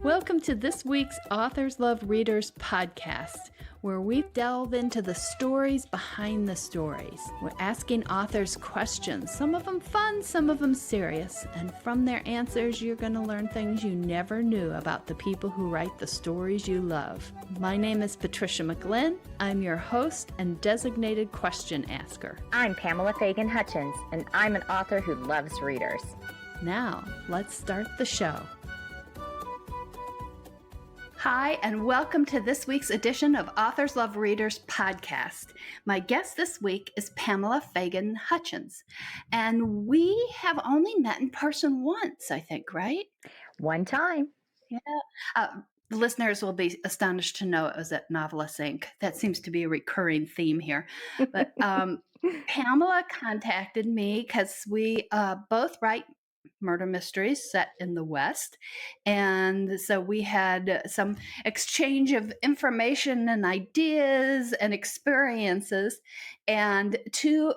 Welcome to this week's Authors Love Readers podcast, where we delve into the stories behind the stories. We're asking authors questions, some of them fun, some of them serious, and from their answers, you're going to learn things you never knew about the people who write the stories you love. My name is Patricia McGlynn. I'm your host and designated question asker. I'm Pamela Fagan Hutchins, and I'm an author who loves readers. Now, let's start the show. Hi, and welcome to this week's edition of Authors Love Readers podcast. My guest this week is Pamela Fagan Hutchins, and we have only met in person once, I think, right? One time. Yeah. Listeners will be astonished to know it was at Novelist Inc. That seems to be a recurring theme here. But Pamela contacted me because we both write murder mysteries set in the West. And so we had some exchange of information and ideas and experiences. And to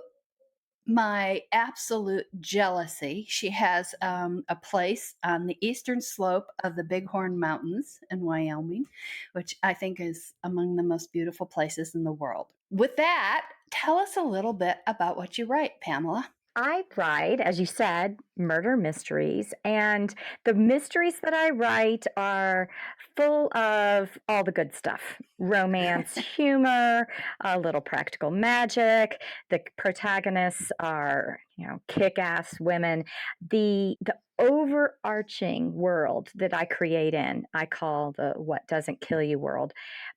my absolute jealousy, she has a place on the eastern slope of the Bighorn Mountains in Wyoming, which I think is among the most beautiful places in the world. With that, tell us a little bit about what you write, Pamela. I write, as you said, murder mysteries, and the mysteries that I write are full of all the good stuff. Romance, humor, a little practical magic. The protagonists are, kick-ass women. The overarching world that I create I call the what doesn't kill you world.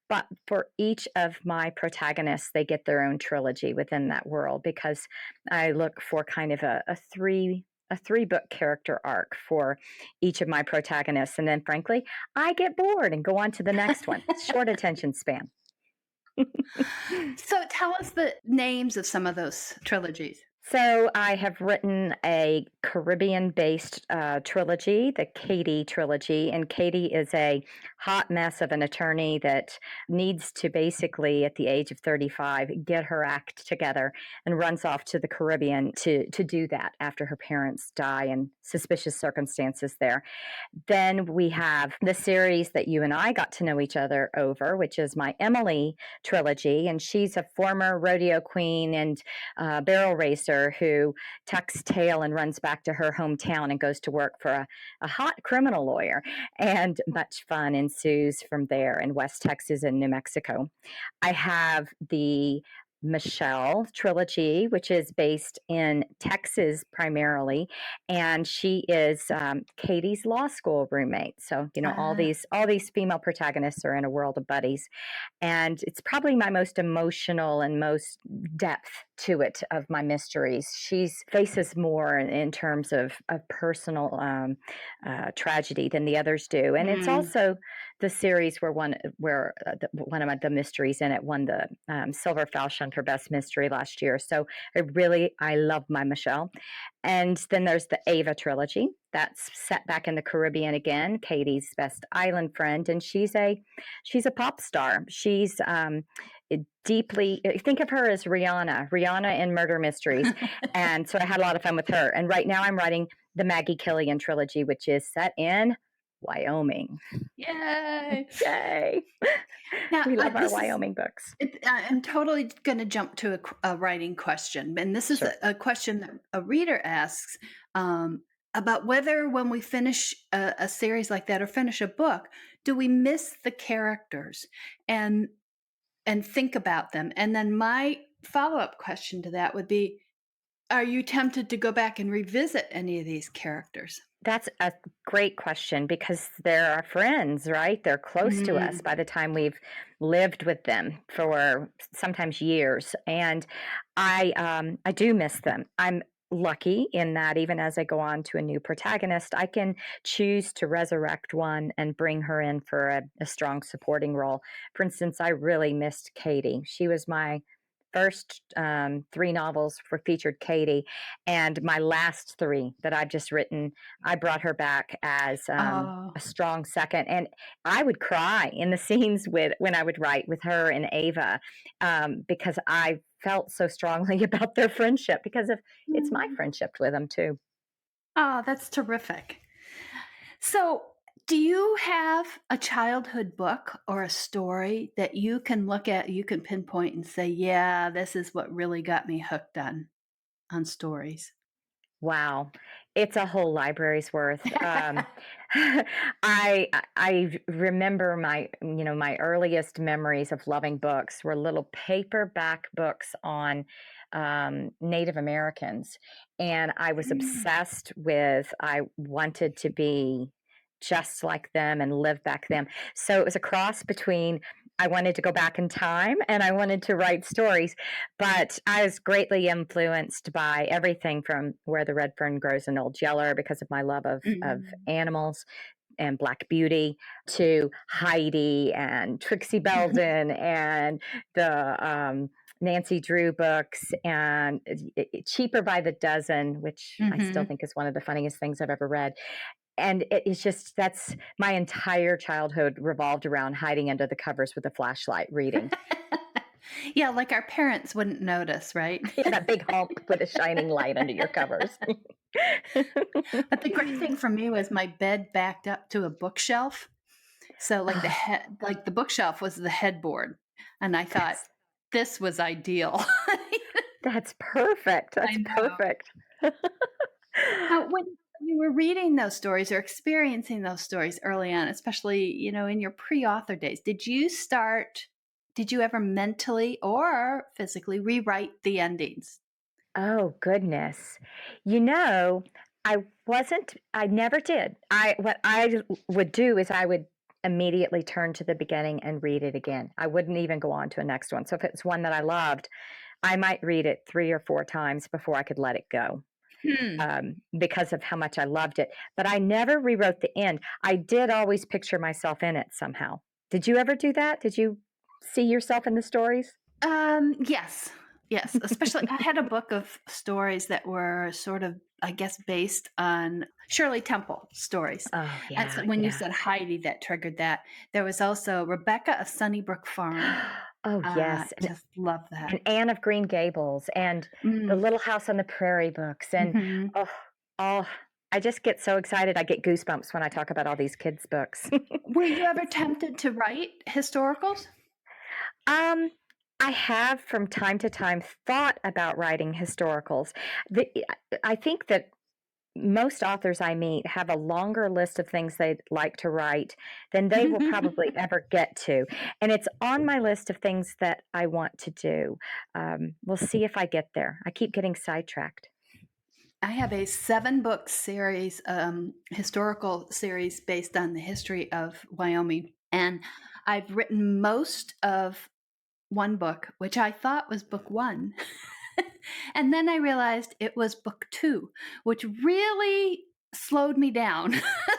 But for each of my protagonists, they get their own trilogy within that world because I look for kind of a three-book character arc for each of my protagonists. And then, frankly, I get bored and go on to the next one. Short attention span. So tell us the names of some of those trilogies. So I have written a Caribbean-based trilogy, the Katie trilogy, and Katie is a hot mess of an attorney that needs to basically, at the age of 35, get her act together and runs off to the Caribbean to do that after her parents die in suspicious circumstances there. Then we have the series that you and I got to know each other over, which is my Emily trilogy, and she's a former rodeo queen and barrel racer who tucks tail and runs back to her hometown and goes to work for a hot criminal lawyer. And much fun ensues from there in West Texas and New Mexico. I have the Michelle trilogy, which is based in Texas primarily, and she is Katie's law school roommate. So all these female protagonists are in a world of buddies, and it's probably my most emotional and most depth to it of my mysteries. She faces more in terms of personal tragedy than the others do, and it's also the series where one of the mysteries in it won the Silver Falchion for Best Mystery last year. So I love my Michelle. And then there's the Ava trilogy that's set back in the Caribbean again, Katie's best island friend, and she's a pop star. She's deeply, think of her as Rihanna in murder mysteries. And so I had a lot of fun with her. And right now I'm writing the Maggie Killian trilogy, which is set in Wyoming. Yay! Yay! Now, we love our Wyoming books. I'm totally going to jump to a writing question. And this is a question that a reader asks about whether when we finish a series like that or finish a book, do we miss the characters and think about them? And then my follow-up question to that would be, are you tempted to go back and revisit any of these characters? That's a great question because they're our friends, right? They're close to us by the time we've lived with them for sometimes years. And I do miss them. I'm lucky in that even as I go on to a new protagonist, I can choose to resurrect one and bring her in for a strong supporting role. For instance, I really missed Katie. She was my first 3 novels featured Katie, and my last 3 that I've just written, I brought her back as a strong second, and I would cry in the scenes when I would write with her and Ava because I felt so strongly about their friendship because of it's my friendship with them too. Oh, that's terrific. So Do you have a childhood book or a story that you can look at, you can pinpoint and say, "Yeah, this is what really got me hooked on stories?" Wow, it's a whole library's worth. I remember my earliest memories of loving books were little paperback books on Native Americans, and I was Mm. obsessed with. I wanted to be just like them and live back them. So it was a cross between I wanted to go back in time and I wanted to write stories. But I was greatly influenced by everything from Where the Red Fern Grows in Old Yeller because of my love of Mm. animals and Black Beauty to Heidi and Trixie Belden and the Nancy Drew books and Cheaper by the Dozen, which I still Mhm. think is one of the funniest things I've ever read. And it is just that's my entire childhood revolved around hiding under the covers with a flashlight reading. Yeah, like our parents wouldn't notice, right? Yeah, that big hulk with a shining light under your covers. But the great thing for me was my bed backed up to a bookshelf. So, like, Oh, the bookshelf was the headboard, and I thought, that's "This was ideal." that's perfect. I That's know. perfect. Now, when you were reading those stories or experiencing those stories early on, especially, in your pre-author days, did you ever mentally or physically rewrite the endings? Oh, goodness. You know, I never did. What I would do is I would immediately turn to the beginning and read it again. I wouldn't even go on to a next one. So if it's one that I loved, I might read it 3 or 4 times before I could let it go, Hmm. because of how much I loved it. But I never rewrote the end. I did always picture myself in it somehow. Did you ever do that? Did you see yourself in the stories? Yes. Yes, especially I had a book of stories that were sort of, I guess, based on Shirley Temple stories. Oh, And so yeah, when you yeah. said Heidi, that triggered that. There was also Rebecca of Sunnybrook Farm. Oh, yes, Just love that. and Anne of Green Gables, and the Mm. Little House on the Prairie books, and, Mhm. oh oh, I just get so excited, I get goosebumps when I talk about all these kids' books. Were you ever tempted to write historicals? Um, I have from time to time thought about writing historicals. The I think that most authors I meet have a longer list of things they'd like to write than they will probably ever get to. And it's on my list of things that I want to do. We'll see if I get there. I keep getting sidetracked. I have a 7-book series, historical series based on the history of Wyoming, and I've written most of 1 book, which I thought was book 1. And then I realized it was book 2, which really slowed me down.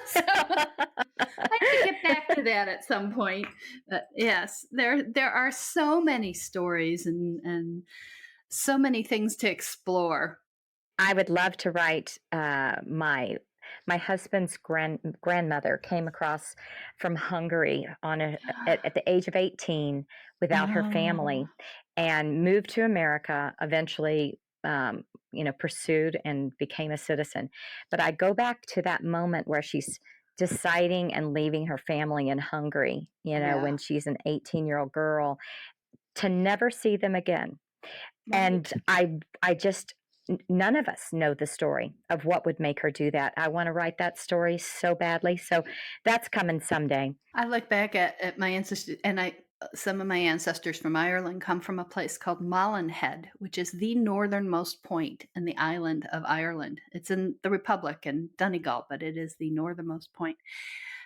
So, I have to get back to that at some point. But, yes, there are so many stories and so many things to explore. I would love to write. My husband's grandmother came across from Hungary at the age of 18 without her Oh, family, and moved to America. Eventually, pursued and became a citizen. But I go back to that moment where she's deciding and leaving her family in Hungary. yeah, When she's an 18-year-old girl to never see them again. And right. I just none of us know the story of what would make her do that. I wanna write that story so badly, so that's coming someday. I look back at my ancestors, and some of my ancestors from Ireland come from a place called Malin, which is the northernmost point in the island of Ireland. It's in the Republic in Donegal, but it is the northernmost point.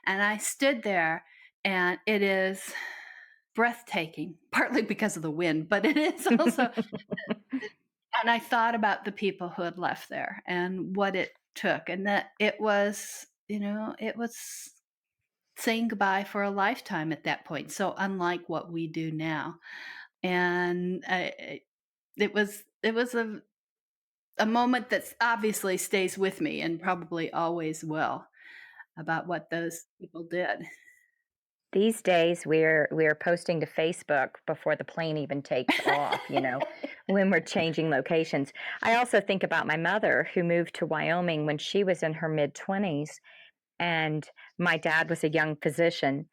And I stood there, and it is breathtaking, partly because of the wind, but it is also. And I thought about the people who had left there and what it took, and that it was saying goodbye for a lifetime at that point, so unlike what we do now. And it was a moment that obviously stays with me and probably always will, about what those people did. These days, we're posting to Facebook before the plane even takes off, when we're changing locations. I also think about my mother who moved to Wyoming when she was in her mid-20s, And my dad was a young physician,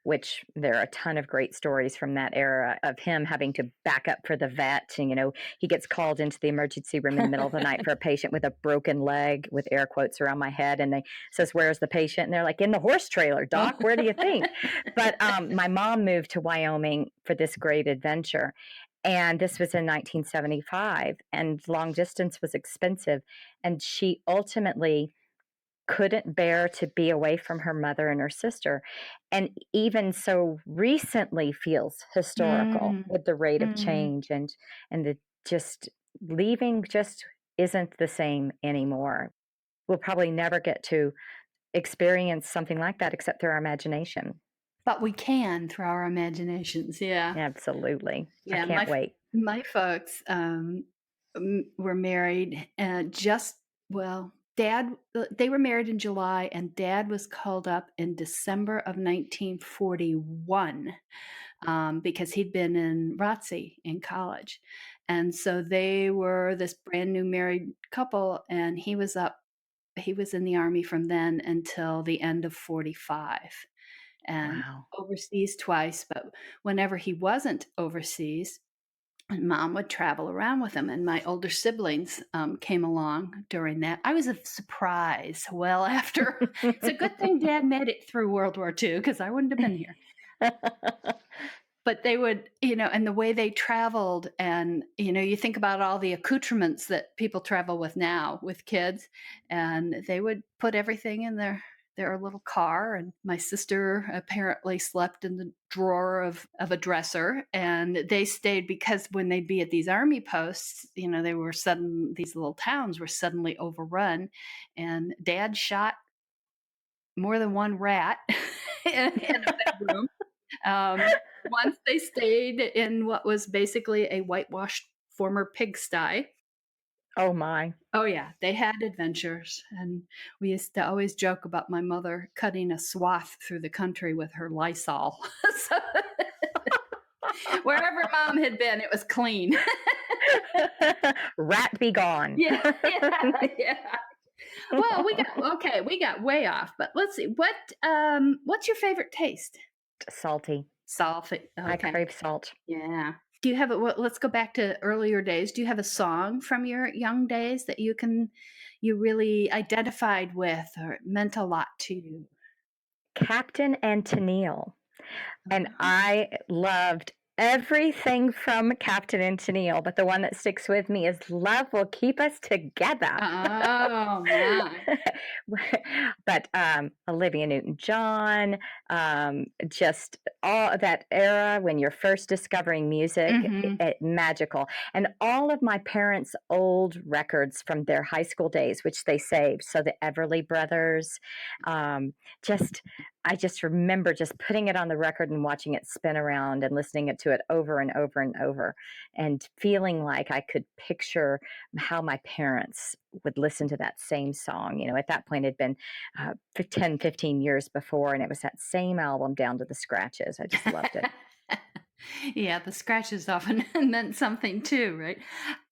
which there are a ton of great stories from that era of him having to back up for the vet. And, he gets called into the emergency room in the middle of the night for a patient with a broken leg, with air quotes around my head. And they says, "Where's the patient?" And they're like, "In the horse trailer, doc. Where do you think?" But my mom moved to Wyoming for this great adventure. And this was in 1975, and long distance was expensive. And she ultimately couldn't bear to be away from her mother and her sister, and even so recently feels historical Mm, with the rate of mm. change, and the just leaving just isn't the same anymore. We'll probably never get to experience something like that except through our imagination. But we can through our imaginations, yeah. Absolutely. I Yeah, can't wait. my folks, were married, dad they were married in July, and dad was called up in December of 1941, because he'd been in ROTC in college. And so they were this brand new married couple, and he was in the Army from then until the end of 45, and Wow. overseas twice, but whenever he wasn't overseas, mom would travel around with him, and my older siblings came along during that. I was a surprise well after. It's a good thing dad made it through World War II because I wouldn't have been here. But they would, and the way they traveled, and, you think about all the accoutrements that people travel with now with kids, and they would put everything in their little car. And my sister apparently slept in the drawer of a dresser, and they stayed because when they'd be at these army posts, these little towns were suddenly overrun, and dad shot more than one rat in a bedroom. Once they stayed in what was basically a whitewashed former pigsty. Oh my. Oh, yeah, they had adventures, and we used to always joke about my mother cutting a swath through the country with her Lysol. So, wherever mom had been, it was clean. Rat be gone. Yeah, yeah, yeah. Well, we got way off, but let's see. What's your favorite taste? Salty. Salt. I Okay. crave salt. Yeah. Do you have let's go back to earlier days. Do you have a song from your young days that you really identified with or it meant a lot to you? Captain and Tennille. And Oh, I loved everything from Captain and Tennille, but the one that sticks with me is "Love Will Keep Us Together." oh my. But Olivia Newton-John, just all of that era when you're first discovering music, Mhm. magical. And all of my parents' old records from their high school days, which they saved. So the Everly Brothers, um, just I just remember just putting it on the record and watching it spin around and listening to it over and over and over, and feeling like I could picture how my parents would listen to that same song. At that point, it had been for 10, 15 years before, and it was that same album down to the scratches. I just loved it. Yeah, the scratches often meant something too, right?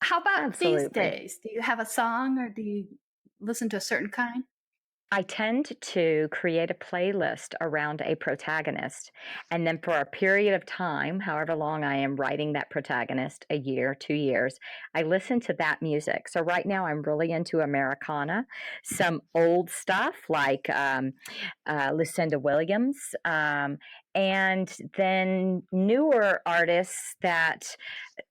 How about these Absolutely. days? Do you have a song or do you listen to a certain kind? I tend to create a playlist around a protagonist. And then for a period of time, however long I am writing that protagonist, a year, 2 years, I listen to that music. So right now I'm really into Americana, some old stuff like Lucinda Williams, and then newer artists that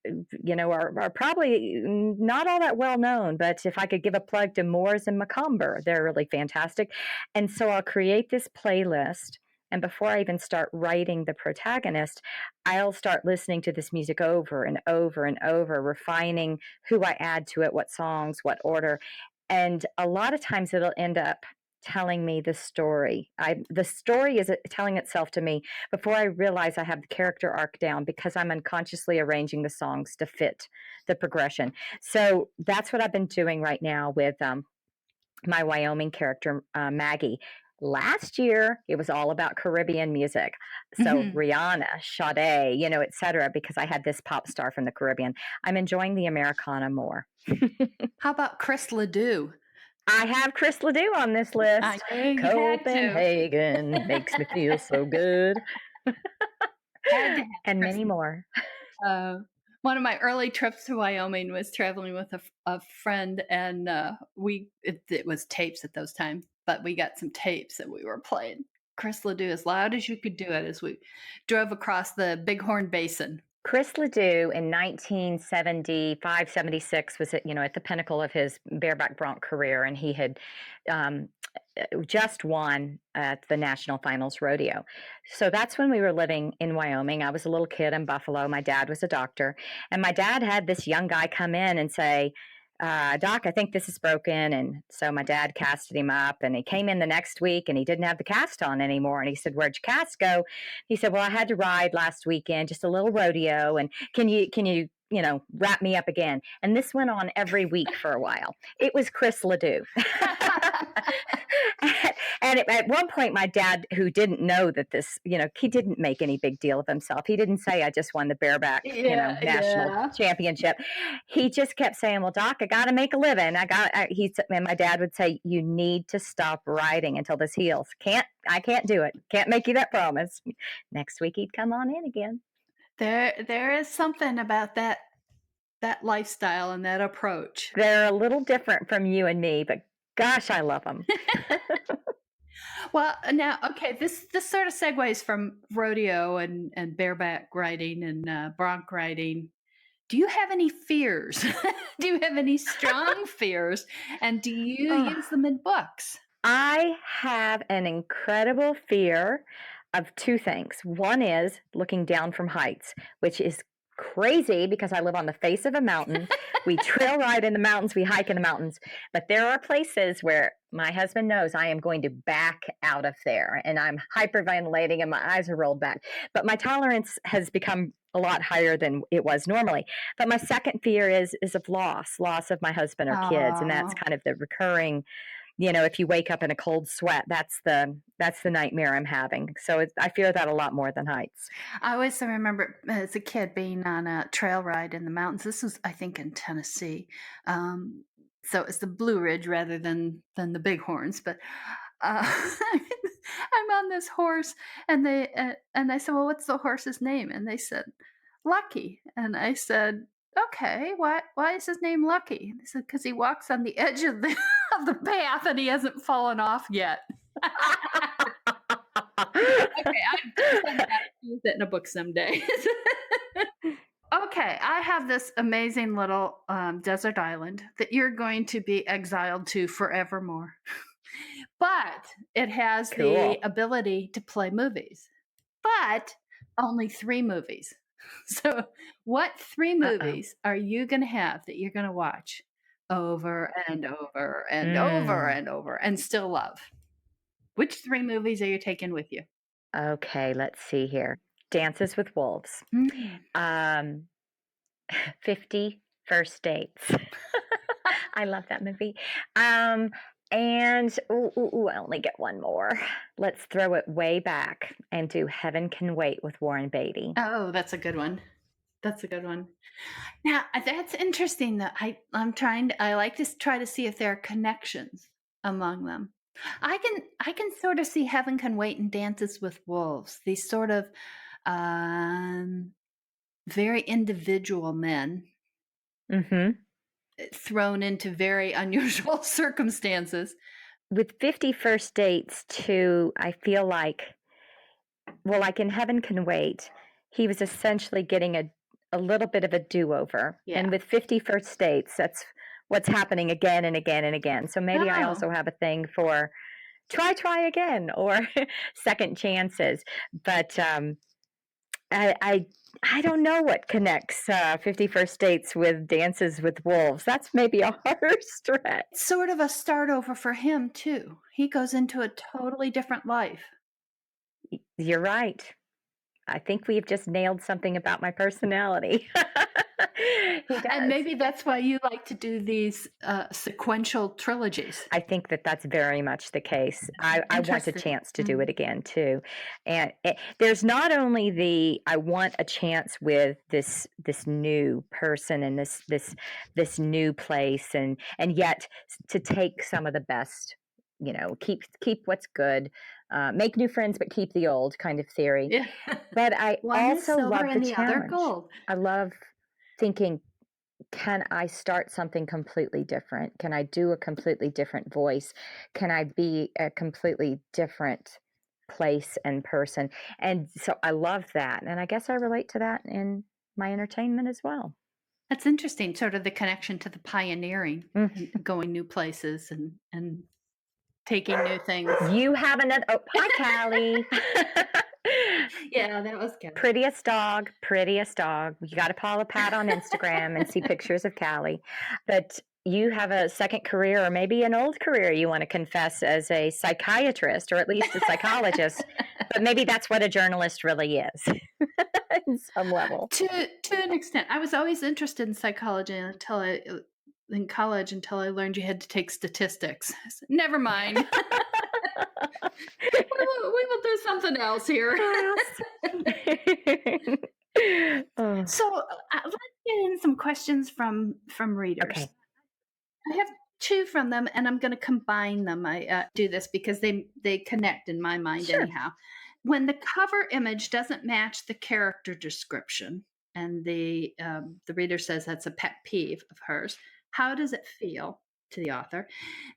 are probably not all that well known. But if I could give a plug to Moores and Macomber, they're really fantastic. And so I'll create this playlist. And before I even start writing the protagonist, I'll start listening to this music over and over and over, refining who I add to it, what songs, what order. And a lot of times it'll end up telling me the story. The story is telling itself to me before I realize I have the character arc down, because I'm unconsciously arranging the songs to fit the progression. So that's what I've been doing right now with my Wyoming character, Maggie. Last year, it was all about Caribbean music. So Mhm. Rihanna, Sade, et cetera, because I had this pop star from the Caribbean. I'm enjoying the Americana more. How about Chris LeDoux? I have Chris LeDoux on this I list. knew you had to. Copenhagen makes me feel so good. Had to have And Chris. many more. One of my early trips to Wyoming was traveling with a friend, and it was tapes at those times, but we got some tapes that we were playing Chris LeDoux as loud as you could do it as we drove across the Bighorn Basin. Chris LeDoux in 1975, 76 was at the pinnacle of his bareback bronc career, and he had um, just won at the national finals rodeo. So that's when we were living in Wyoming. I was a little kid in Buffalo. My dad was a doctor, and my dad had this young guy come in and say, Doc, I think this is broken. And so my dad casted him up, and he came in the next week and he didn't have the cast on anymore. And he said, where'd your cast go? He said, well, I had to ride last weekend, just a little rodeo. And can you wrap me up again? And this went on every week for a while. It was Chris LeDoux. And at one point, my dad, who didn't know that this, he didn't make any big deal of himself. He didn't say, I just won the bareback, national championship. He just kept saying, well, Doc, I got to make a living. And my dad would say, you need to stop riding until this heals. I can't do it. Can't make you that promise. Next week, he'd come on in again. There is something about that lifestyle and that approach. They're a little different from you and me, but gosh, I love them. Well, now, okay, this sort of segues from rodeo and bareback riding and bronc riding. Do you have any fears? Do you have any strong fears? And do you use them in books? I have an incredible fear of two things. One is looking down from heights, which is crazy because I live on the face of a mountain. We trail ride in the mountains, we hike in the mountains, but there are places where my husband knows I am going to back out of there, and I'm hyperventilating and my eyes are rolled back. But my tolerance has become a lot higher than it was normally. But my second fear is of loss of my husband or kids, and that's kind of the recurring. If you wake up in a cold sweat, that's the nightmare I'm having. So I fear that a lot more than heights. I always remember as a kid being on a trail ride in the mountains. This was, I think, in Tennessee. So it's the Blue Ridge rather than the Bighorns. But I'm on this horse, and I said, well, what's the horse's name? And they said, Lucky. And I said, okay, why is his name Lucky? And they said, because he walks on the edge of the path and he hasn't fallen off yet. Okay, I'll use it in a book someday. Okay, I have this amazing little desert island that you're going to be exiled to forevermore. But it has the ability to play movies, but only 3 movies. So what 3 movies are you going to have that you're going to watch over and over and over and over and still love? Which 3 movies are you taking with you? Okay, let's see here. Dances with Wolves. 50 First Dates. I love that movie. And I only get one more. Let's throw it way back and do Heaven Can Wait with Warren Beatty. Oh, that's a good one. That's a good one. Now, that's interesting that I like to try to see if there are connections among them. I can sort of see Heaven Can Wait and Dances with Wolves. These sort of very individual men thrown into very unusual circumstances. With 50 First Dates, too, I feel like, well, like in Heaven Can Wait, he was essentially getting a little bit of a do-over. Yeah. And with 50 First Dates, that's what's happening again and again and again. So maybe I also have a thing for try again or second chances. But I don't know what connects 50 First Dates with Dances with Wolves. That's maybe a harder stretch. It's sort of a start over for him, too. He goes into a totally different life. You're right. I think we've just nailed something about my personality. He And does. maybe that's why you like to do these sequential trilogies. I think that that's very much the case. I want a Interesting. chance to do it again too, and there's not only the I want a chance with this new person and this new place, and yet to take some of the best, keep what's good, make new friends but keep the old kind of theory. Yeah. But I One is also silver love the and the other challenge. gold. I love thinking, can I start something completely different? Can I do a completely different voice? Can I be a completely different place and person? And so I love that. And I guess I relate to that in my entertainment as well. That's interesting, sort of the connection to the pioneering Mm. and going new places and taking new things. You have another. Oh, hi, Callie. Yeah, that was good. Prettiest dog, prettiest dog. You got to follow Pat on Instagram and see pictures of Callie. But you have a second career, or maybe an old career you want to confess, as a psychiatrist, or at least a psychologist. But maybe that's what a journalist really is in some level. To an extent, I was always interested in psychology until in college until I learned you had to take statistics. I said, never mind. We will do something else here. Oh, So let's get in some questions from readers. okay. I have two from them, and I'm going to combine them. I do this because they connect in my mind Sure. anyhow. When the cover image doesn't match the character description, and the reader says that's a pet peeve of hers, how does it feel to the author?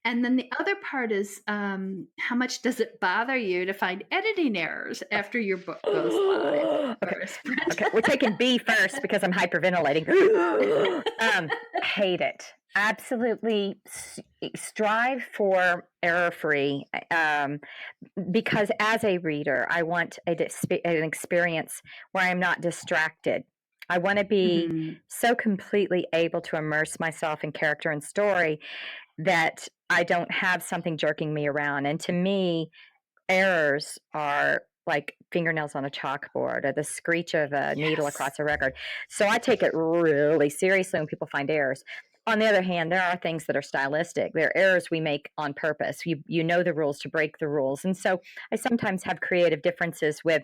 And then the other part is how much does it bother you to find editing errors after your book goes live? Okay, we're taking B first because I'm hyperventilating. Hate it. Absolutely strive for error-free, because as a reader, I want an experience where I'm not distracted. I want to be so completely able to immerse myself in character and story that I don't have something jerking me around. And to me, errors are like fingernails on a chalkboard or the screech of a needle across a record. So I take it really seriously when people find errors. On the other hand, there are things that are stylistic. There are errors we make on purpose. You know the rules to break the rules. And so I sometimes have creative differences with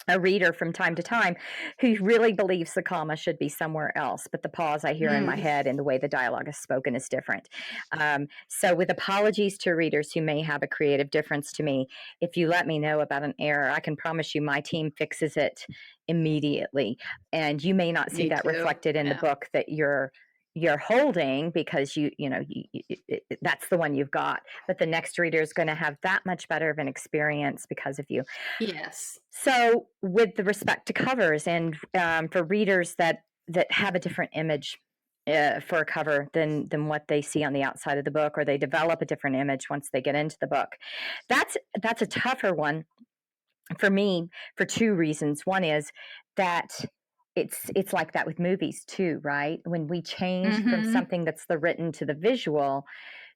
a reader from time to time who really believes the comma should be somewhere else, but the pause I hear in my head and the way the dialogue is spoken is different. So with apologies to readers who may have a creative difference to me, if you let me know about an error, I can promise you my team fixes it immediately. And you may not see that reflected in the book that you're holding because you that's the one you've got, but the next reader is going to have that much better of an experience because of you. Yes. So with the respect to covers, and for readers that have a different image for a cover than what they see on the outside of the book, or they develop a different image once they get into the book, that's a tougher one for me for two reasons. One is that it's like that with movies too, right? When we change from something that's the written to the visual,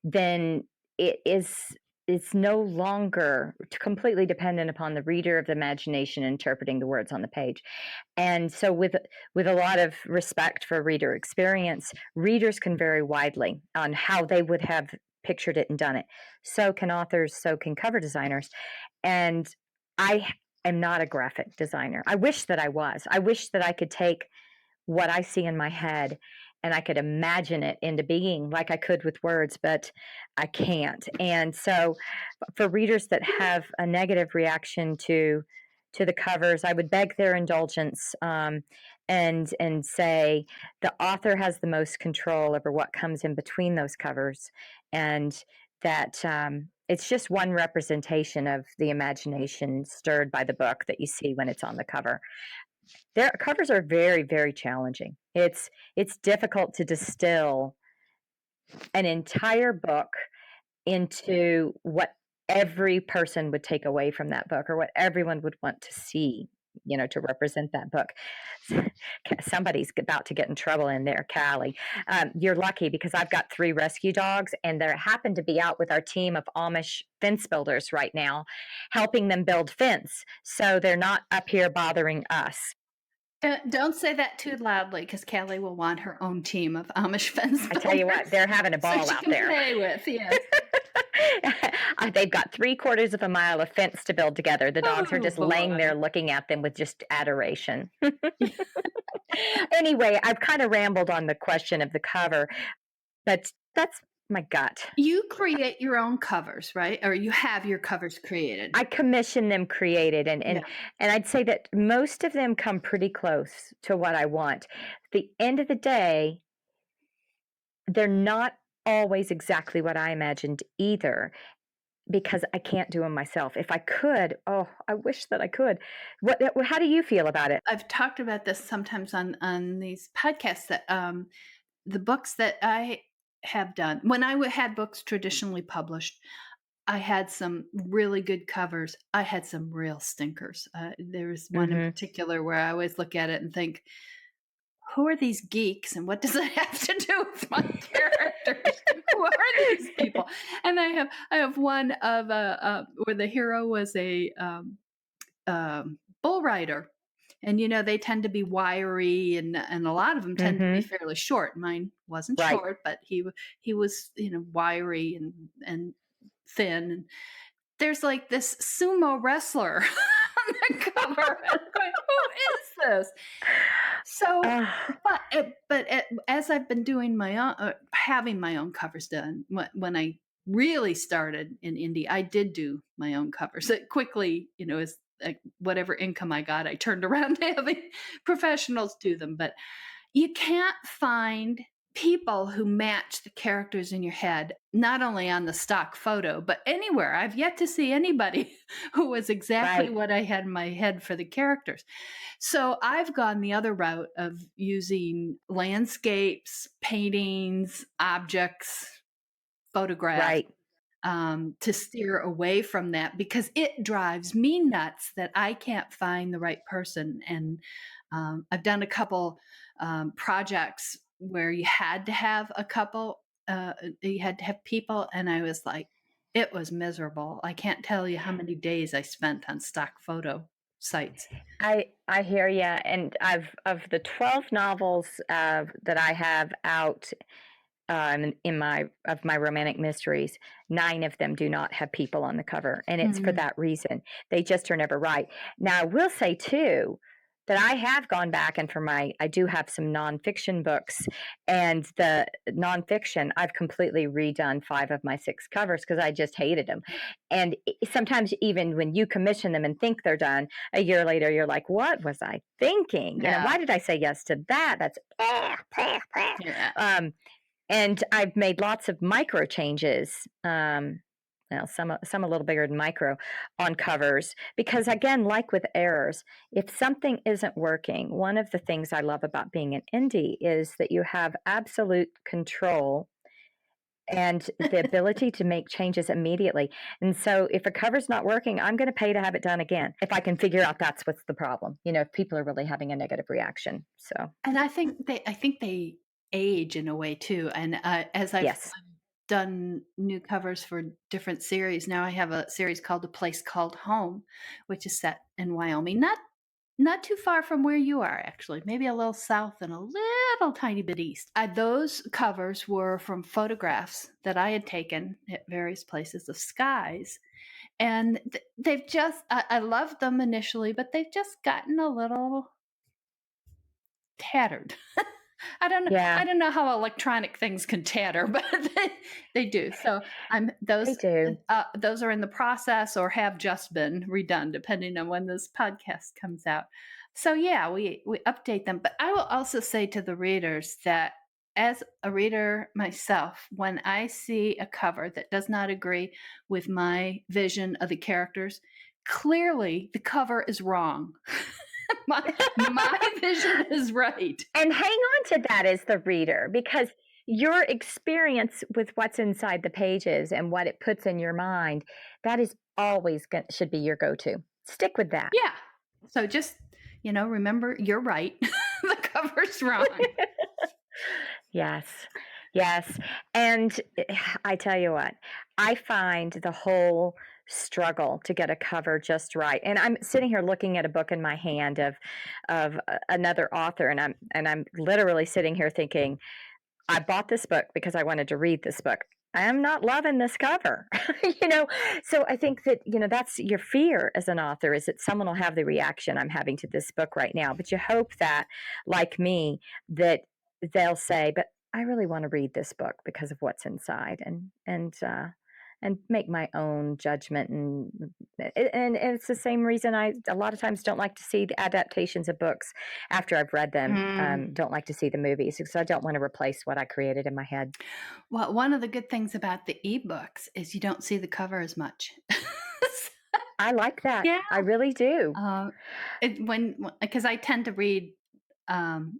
then it's no longer completely dependent upon the reader of the imagination interpreting the words on the page. And so with a lot of respect for reader experience, readers can vary widely on how they would have pictured it and done it. So can authors, so can cover designers. And I am not a graphic designer. I wish that I was. I wish that I could take what I see in my head and I could imagine it into being like I could with words, but I can't. And so for readers that have a negative reaction to the covers, I would beg their indulgence, and say the author has the most control over what comes in between those covers, and that it's just one representation of the imagination stirred by the book that you see when it's on the cover. Their covers are very, very challenging. It's difficult to distill an entire book into what every person would take away from that book, or what everyone would want to see, to represent that book. Somebody's about to get in trouble in there, Callie. You're lucky because I've got 3 rescue dogs, and they happen to be out with our team of Amish fence builders right now, helping them build fence. So they're not up here bothering us. Don't say that too loudly because Callie will want her own team of Amish fence I tell you what, builders they're having a so ball she out can there. play with. Yes. They've got 3/4 of a mile of fence to build together. The dogs are Oh just laying there boy. looking at them with just adoration. Anyway, I've kind of rambled on the question of the cover, but that's my gut. You create your own covers, right? Or you have your covers created. I commission them created, Yeah. and I'd say that most of them come pretty close to what I want. At the end of the day, they're not always exactly what I imagined either, because I can't do them myself. If I could, oh, I wish that I could. How do you feel about it? I've talked about this sometimes on these podcasts that the books that I have done, when I had books traditionally published, I had some really good covers. I had some real stinkers. There was one in Mhm. particular where I always look at it and think, who are these geeks and what does it have to do with my characters? Who are these people? And I have one of where the hero was a bull rider, and they tend to be wiry, and a lot of them tend to be Mhm. fairly short. Mine wasn't Right. short, but he was wiry and thin. And there's like this sumo wrestler on the cover. And I'm going, who is this? So, Ah, but as I've been doing my own, having my own covers done, when I really started in indie, I did do my own covers. It quickly, as whatever income I got, I turned around to having professionals do them. But you can't find people who match the characters in your head, not only on the stock photo, but anywhere. I've yet to see anybody who was exactly right. what I had in my head for the characters. So I've gone the other route of using landscapes, paintings, objects, photographs, Right. to steer away from that because it drives me nuts that I can't find the right person. And I've done a couple projects where you had to have a couple, you had to have people, and I was like, it was miserable. I can't tell you how many days I spent on stock photo sites. I hear you, and I've of the 12 novels that I have out in my romantic mysteries, 9 of them do not have people on the cover, and it's for Mm. that reason. They just are never right. Now, I will say too that I have gone back and I do have some nonfiction books, and the nonfiction I've completely redone 5 of my 6 covers because I just hated them. And sometimes even when you commission them and think they're done, a year later you're like, "What was I thinking? Yeah. Why did I say yes to that? That's." Yeah. Um, and I've made lots of micro changes, well, some a little bigger than micro, on covers because, again, like with errors, if something isn't working, one of the things I love about being an indie is that you have absolute control and the ability to make changes immediately. And so if a cover's not working, I'm going to pay to have it done again if I can figure out that's what's the problem. If people are really having a negative reaction. So, And I think they age in a way too. And as I've yes. done new covers for different series, now I have a series called A Place Called Home, which is set in Wyoming, not too far from where you are, actually, maybe a little south and a little tiny bit east. Those covers were from photographs that I had taken at various places of skies, and they've just I loved them initially, but they've just gotten a little tattered. I don't know. Yeah, I don't know how electronic things can tatter, but they do. So I'm they do. those are in the process or have just been redone, depending on when this podcast comes out. So yeah, we update them. But I will also say to the readers that as a reader myself, when I see a cover that does not agree with my vision of the characters, clearly the cover is wrong. my vision is right. And hang on to that as the reader because your experience with what's inside the pages and what it puts in your mind, that is always should be your go-to. Stick with that. Yeah. So just, remember you're right. The cover's wrong. Yes. Yes. And I tell you what, I find the whole struggle to get a cover just right. And I'm sitting here looking at a book in my hand of another author, and I'm literally sitting here thinking, I bought this book because I wanted to read this book. I am not loving this cover. you know, so I think that, that's your fear as an author, is that someone will have the reaction I'm having to this book right now. But you hope that, like me, that they'll say, but I really want to read this book because of what's inside, and make my own judgment. And it's the same reason I a lot of times don't like to see the adaptations of books after I've read them. Mm. Don't like to see the movies because I don't want to replace what I created in my head. Well, one of the good things about the ebooks is you don't see the cover as much. I like that. Yeah. I really do. Because I tend to read um,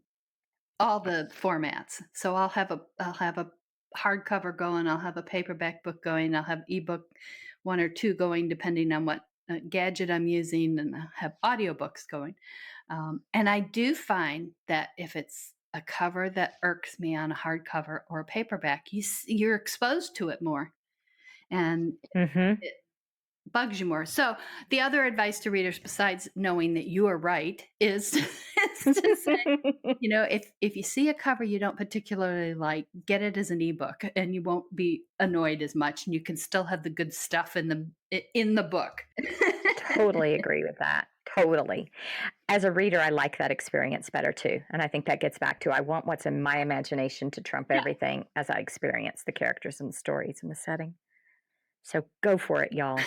all the formats. So I'll have a hardcover going, I'll have a paperback book going, I'll have ebook one or two going depending on what gadget I'm using, and I'll have audiobooks going. And I do find that if it's a cover that irks me on a hardcover or a paperback, you're exposed to it more, and Hmm. it bugs you more. So the other advice to readers, besides knowing that you are right, is, is to say, if you see a cover you don't particularly like, get it as an ebook, and you won't be annoyed as much, and you can still have the good stuff in the book. Totally agree with that. Totally. As a reader, I like that experience better too. And I think that gets back to I want what's in my imagination to trump Yeah. everything as I experience the characters and the stories and the setting. So go for it, y'all.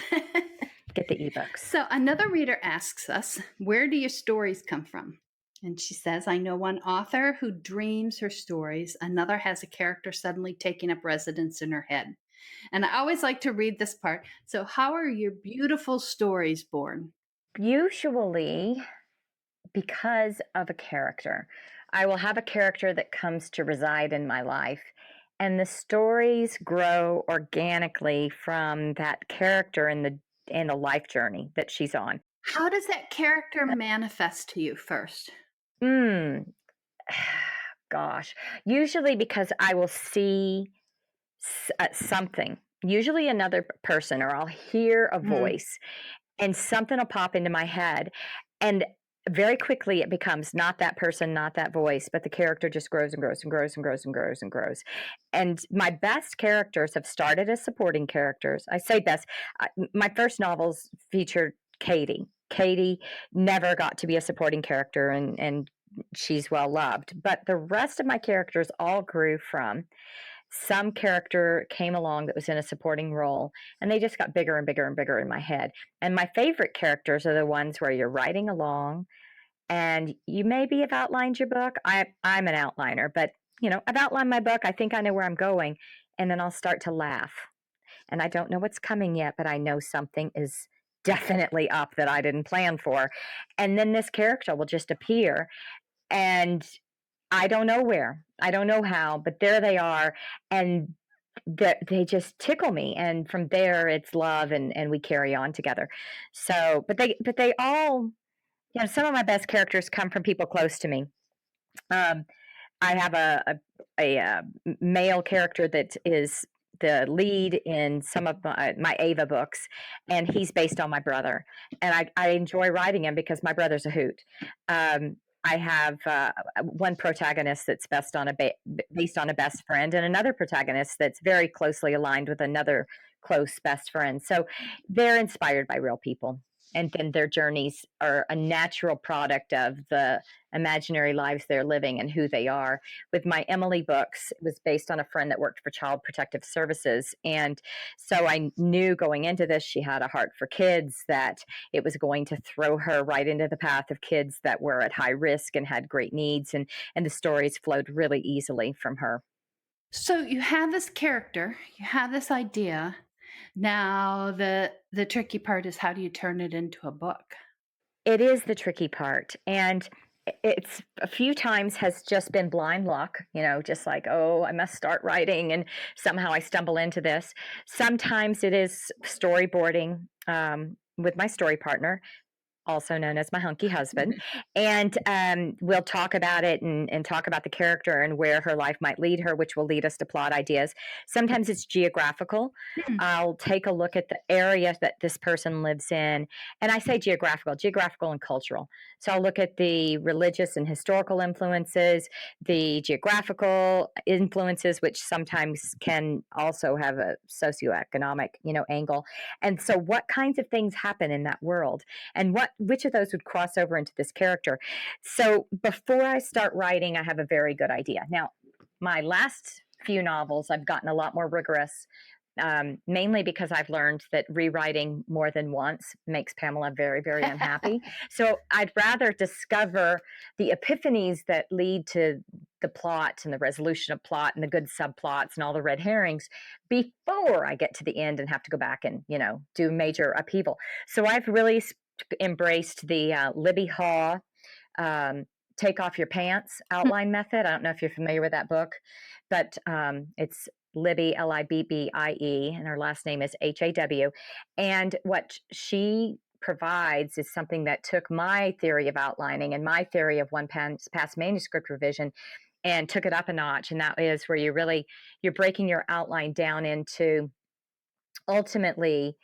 Get the ebooks. So another reader asks us, where do your stories come from? And she says, I know one author who dreams her stories. Another has a character suddenly taking up residence in her head. And I always like to read this part. So how are your beautiful stories born? Usually because of a character. I will have a character that comes to reside in my life, and the stories grow organically from that character in the life journey that she's on. How does that character manifest to you first? Mm, gosh, usually because I will see something, usually another person, or I'll hear a Mm. voice, and something will pop into my head, and very quickly it becomes not that person, not that voice, but the character just grows and grows and grows and grows and grows and grows. And my best characters have started as supporting characters. I say best. My first novels featured Katie. Katie never got to be a supporting character, and she's well loved. But the rest of my characters all grew from some character came along that was in a supporting role, and they just got bigger and bigger and bigger in my head. And my favorite characters are the ones where you're writing along and you maybe have outlined your book. I'm an outliner, but I've outlined my book. I think I know where I'm going, and then I'll start to laugh. And I don't know what's coming yet, but I know something is definitely up that I didn't plan for. And then this character will just appear, and I don't know where. I don't know how, but there they are, and they just tickle me, and from there it's love, and we carry on together. So, but they all, some of my best characters come from people close to me. Um, I have a male character that is the lead in some of my Ava books, and he's based on my brother. And I enjoy writing him because my brother's a hoot. I have one protagonist that's based on a best friend, and another protagonist that's very closely aligned with another close best friend. So they're inspired by real people. And then their journeys are a natural product of the imaginary lives they're living and who they are. With my Emily books, it was based on a friend that worked for Child Protective Services. And so I knew going into this, she had a heart for kids, that it was going to throw her right into the path of kids that were at high risk and had great needs. And the stories flowed really easily from her. So you have this character, you have this idea. Now the tricky part is, how do you turn it into a book? It is the tricky part. And it's a few times has just been blind luck, just like, oh, I must start writing, and somehow I stumble into this. Sometimes it is storyboarding with my story partner. also known as my hunky husband. And we'll talk about it and talk about the character and where her life might lead her, which will lead us to plot ideas. Sometimes it's geographical. Hmm. I'll take a look at the area that this person lives in. And I say geographical and cultural. So I'll look at the religious and historical influences, the geographical influences, which sometimes can also have a socioeconomic, angle. And so what kinds of things happen in that world? And which of those would cross over into this character? So before I start writing, I have a very good idea. Now, my last few novels, I've gotten a lot more rigorous, mainly because I've learned that rewriting more than once makes Pamela very, very unhappy. So I'd rather discover the epiphanies that lead to the plot and the resolution of plot and the good subplots and all the red herrings before I get to the end and have to go back and, do major upheaval. So I've really embraced the Libby Haw take off your pants outline method. I don't know if you're familiar with that book, but it's Libby, Libbie, and her last name is Haw. And what she provides is something that took my theory of outlining and my theory of one pass manuscript revision and took it up a notch. And that is where you're breaking your outline down into ultimately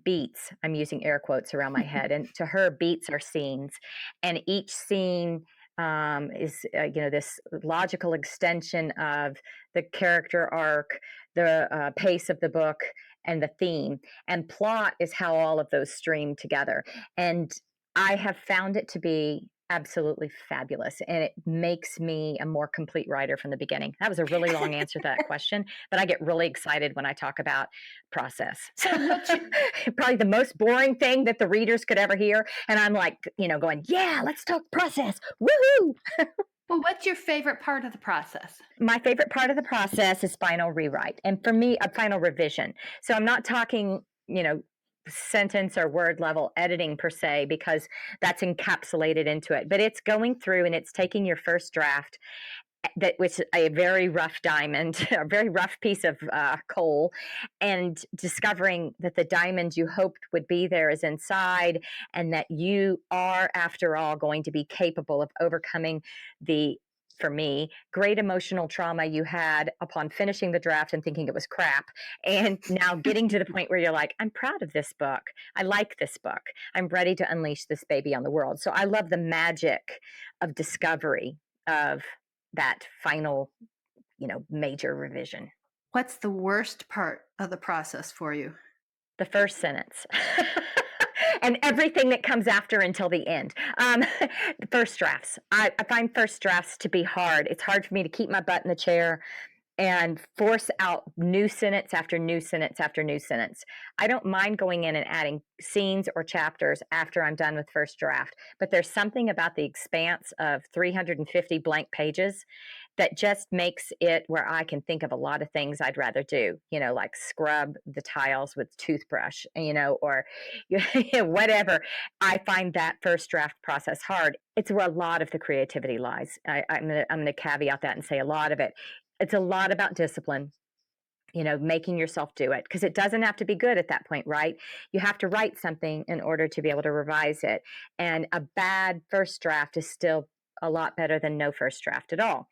beats. I'm using air quotes around my head, and to her, beats are scenes, and each scene is this logical extension of the character arc, the pace of the book, and the theme. And plot is how all of those stream together. And I have found it to be absolutely fabulous, and it makes me a more complete writer from the beginning. That was a really long answer to that question, but I get really excited when I talk about process. So Probably the most boring thing that the readers could ever hear, and I'm like, going, yeah, let's talk process. Woohoo! Well, what's your favorite part of the process? My favorite part of the process is final rewrite, and for me, a final revision. So I'm not talking, sentence or word level editing per se, because that's encapsulated into it, but it's going through and it's taking your first draft, that was a very rough diamond, a very rough piece of coal, and discovering that the diamond you hoped would be there is inside, and that you are, after all, going to be capable of overcoming for me, great emotional trauma you had upon finishing the draft and thinking it was crap. And now getting to the point where you're like, I'm proud of this book. I like this book. I'm ready to unleash this baby on the world. So I love the magic of discovery of that final, major revision. What's the worst part of the process for you? The first sentence. And everything that comes after until the end. First drafts. I find first drafts to be hard. It's hard for me to keep my butt in the chair and force out new sentence after new sentence after new sentence. I don't mind going in and adding scenes or chapters after I'm done with first draft, but there's something about the expanse of 350 blank pages that just makes it where I can think of a lot of things I'd rather do, like scrub the tiles with toothbrush, or whatever. I find that first draft process hard. It's where a lot of the creativity lies. I'm gonna caveat that and say a lot of it. It's a lot about discipline, making yourself do it, because it doesn't have to be good at that point, right? You have to write something in order to be able to revise it. And a bad first draft is still a lot better than no first draft at all.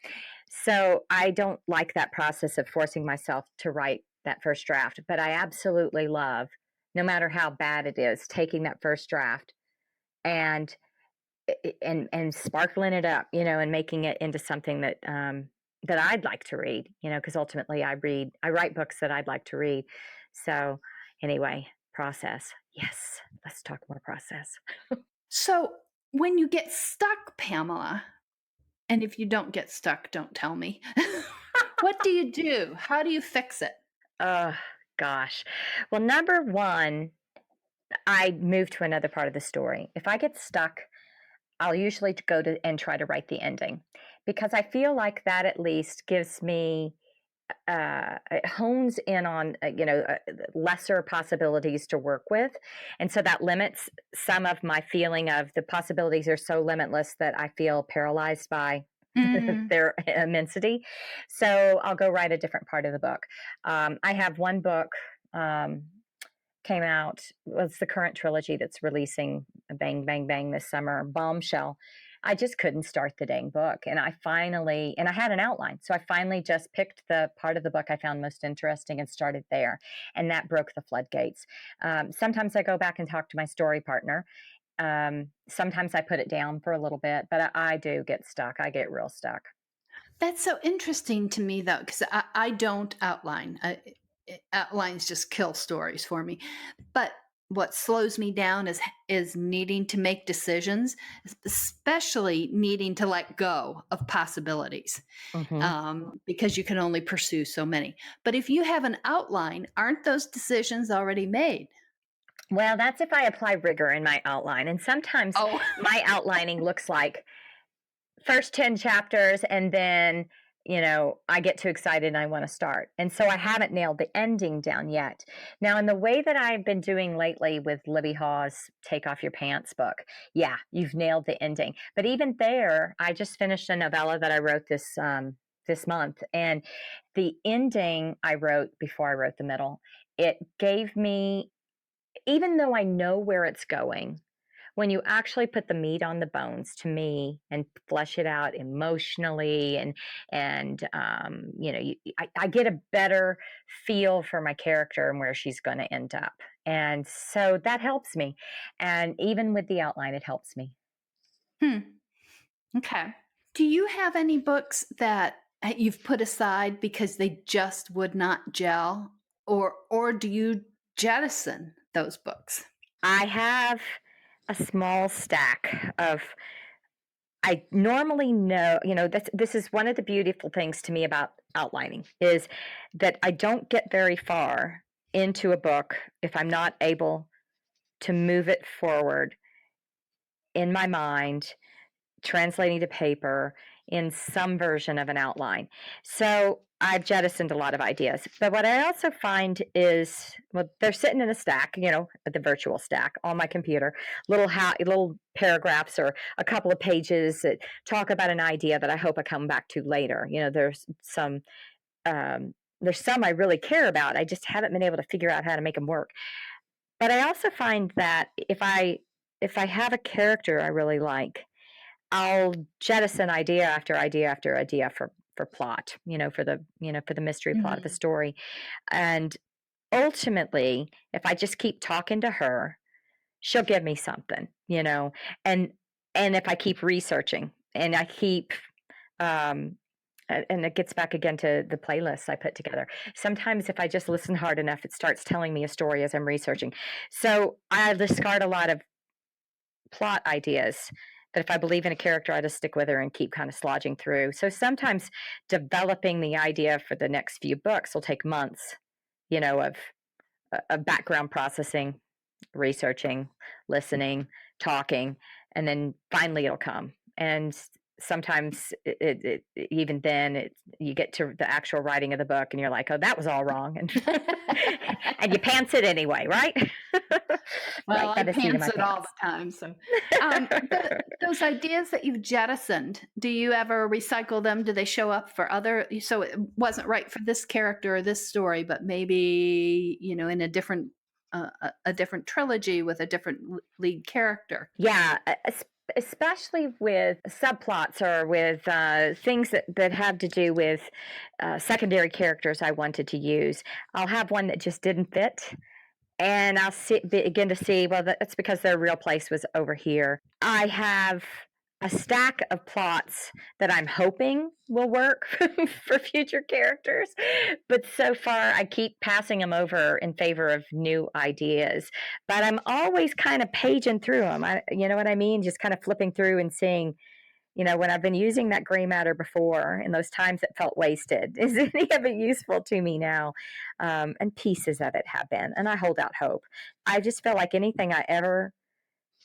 So I don't like that process of forcing myself to write that first draft, but I absolutely love, no matter how bad it is, taking that first draft and sparkling it up, and making it into something that that I'd like to read, because ultimately I write books that I'd like to read. So anyway, process. Yes, let's talk more process. So when you get stuck, Pamela, and if you don't get stuck, don't tell me. What do you do? How do you fix it? Oh, gosh. Well, number one, I move to another part of the story. If I get stuck, I'll usually go to and try to write the ending, because I feel like that at least gives me it hones in on lesser possibilities to work with, and so that limits some of my feeling of the possibilities are so limitless that I feel paralyzed by their immensity. So I'll go write a different part of the book. I have one book, came out, was the current trilogy that's releasing Bang, Bang, Bang this summer, Bombshell. I just couldn't start the dang book. And I had an outline. So I finally just picked the part of the book I found most interesting and started there. And that broke the floodgates. Sometimes I go back and talk to my story partner. Sometimes I put it down for a little bit, but I do get stuck. I get real stuck. That's so interesting to me, though, because I don't outline. Outlines just kill stories for me. But what slows me down is needing to make decisions, especially needing to let go of possibilities, Hmm. because you can only pursue so many. But if you have an outline, aren't those decisions already made? Well, that's if I apply rigor in my outline. And sometimes Oh, my outlining looks like first 10 chapters and then I get too excited and I want to start, and so I haven't nailed the ending down yet. Now, in the way that I've been doing lately with Libby Hawes' Take Off Your Pants book, yeah, you've nailed the ending. But even there, I just finished a novella that I wrote this month, and the ending I wrote before I wrote the middle. It gave me, even though I know where it's going, when you actually put the meat on the bones to me and flesh it out emotionally, I get a better feel for my character and where she's going to end up, and so that helps me. And even with the outline, it helps me. hmm. Okay. Do you have any books that you've put aside because they just would not gel, or do you jettison those books? I have a small stack of, I normally know, this is one of the beautiful things to me about outlining, is that I don't get very far into a book if I'm not able to move it forward in my mind, translating to paper in some version of an outline. So I've jettisoned a lot of ideas. But what I also find is, well, they're sitting in a stack, the virtual stack on my computer, little paragraphs or a couple of pages that talk about an idea that I hope I come back to later. Um, there's some I really care about. I just haven't been able to figure out how to make them work. But I also find that if I have a character I really like, I'll jettison idea after idea after idea for plot, for the mystery plot of a Mhm. story. And ultimately, if I just keep talking to her, she'll give me something, and if I keep researching and I keep um and it gets back again to the playlists I put together. Sometimes if I just listen hard enough, it starts telling me a story as I'm researching. So I discard a lot of plot ideas that if I believe in a character, I just stick with her and keep kind of slodging through. So sometimes developing the idea for the next few books will take months, of background processing, researching, listening, talking, and then finally it'll come. And sometimes even then you get to the actual writing of the book and you're like, oh, that was all wrong, and and you pants it anyway, right? Well, Right I by the seat of pants my it all pants. the time. So, those ideas that you've jettisoned, do you ever recycle them? Do they show up for other? So it wasn't right for this character or this story, but maybe in a different trilogy with a different lead character. Yeah, especially with subplots or with things that have to do with secondary characters I wanted to use. I'll have one that just didn't fit, and begin to see, well, that's because their real place was over here. I have a stack of plots that I'm hoping will work for future characters, but so far I keep passing them over in favor of new ideas. But I'm always kind of paging through them. You know what I mean? Just kind of flipping through and seeing, when I've been using that gray matter before and those times it felt wasted, is any of it useful to me now? And pieces of it have been, and I hold out hope. I just feel like anything I ever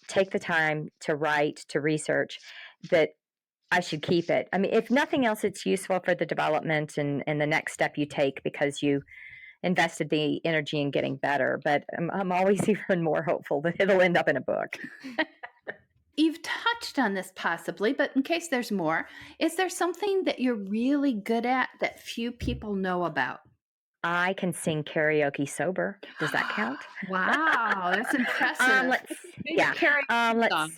take the time to write, to research, that I should keep it. I mean, if nothing else, it's useful for the development and the next step you take because you invested the energy in getting better. But I'm always even more hopeful that it'll end up in a book. You've touched on this possibly, but in case there's more, is there something that you're really good at that few people know about? I can sing karaoke sober. Does that count? Wow, that's impressive. Let's What's your favorite yeah. karaoke Let's song?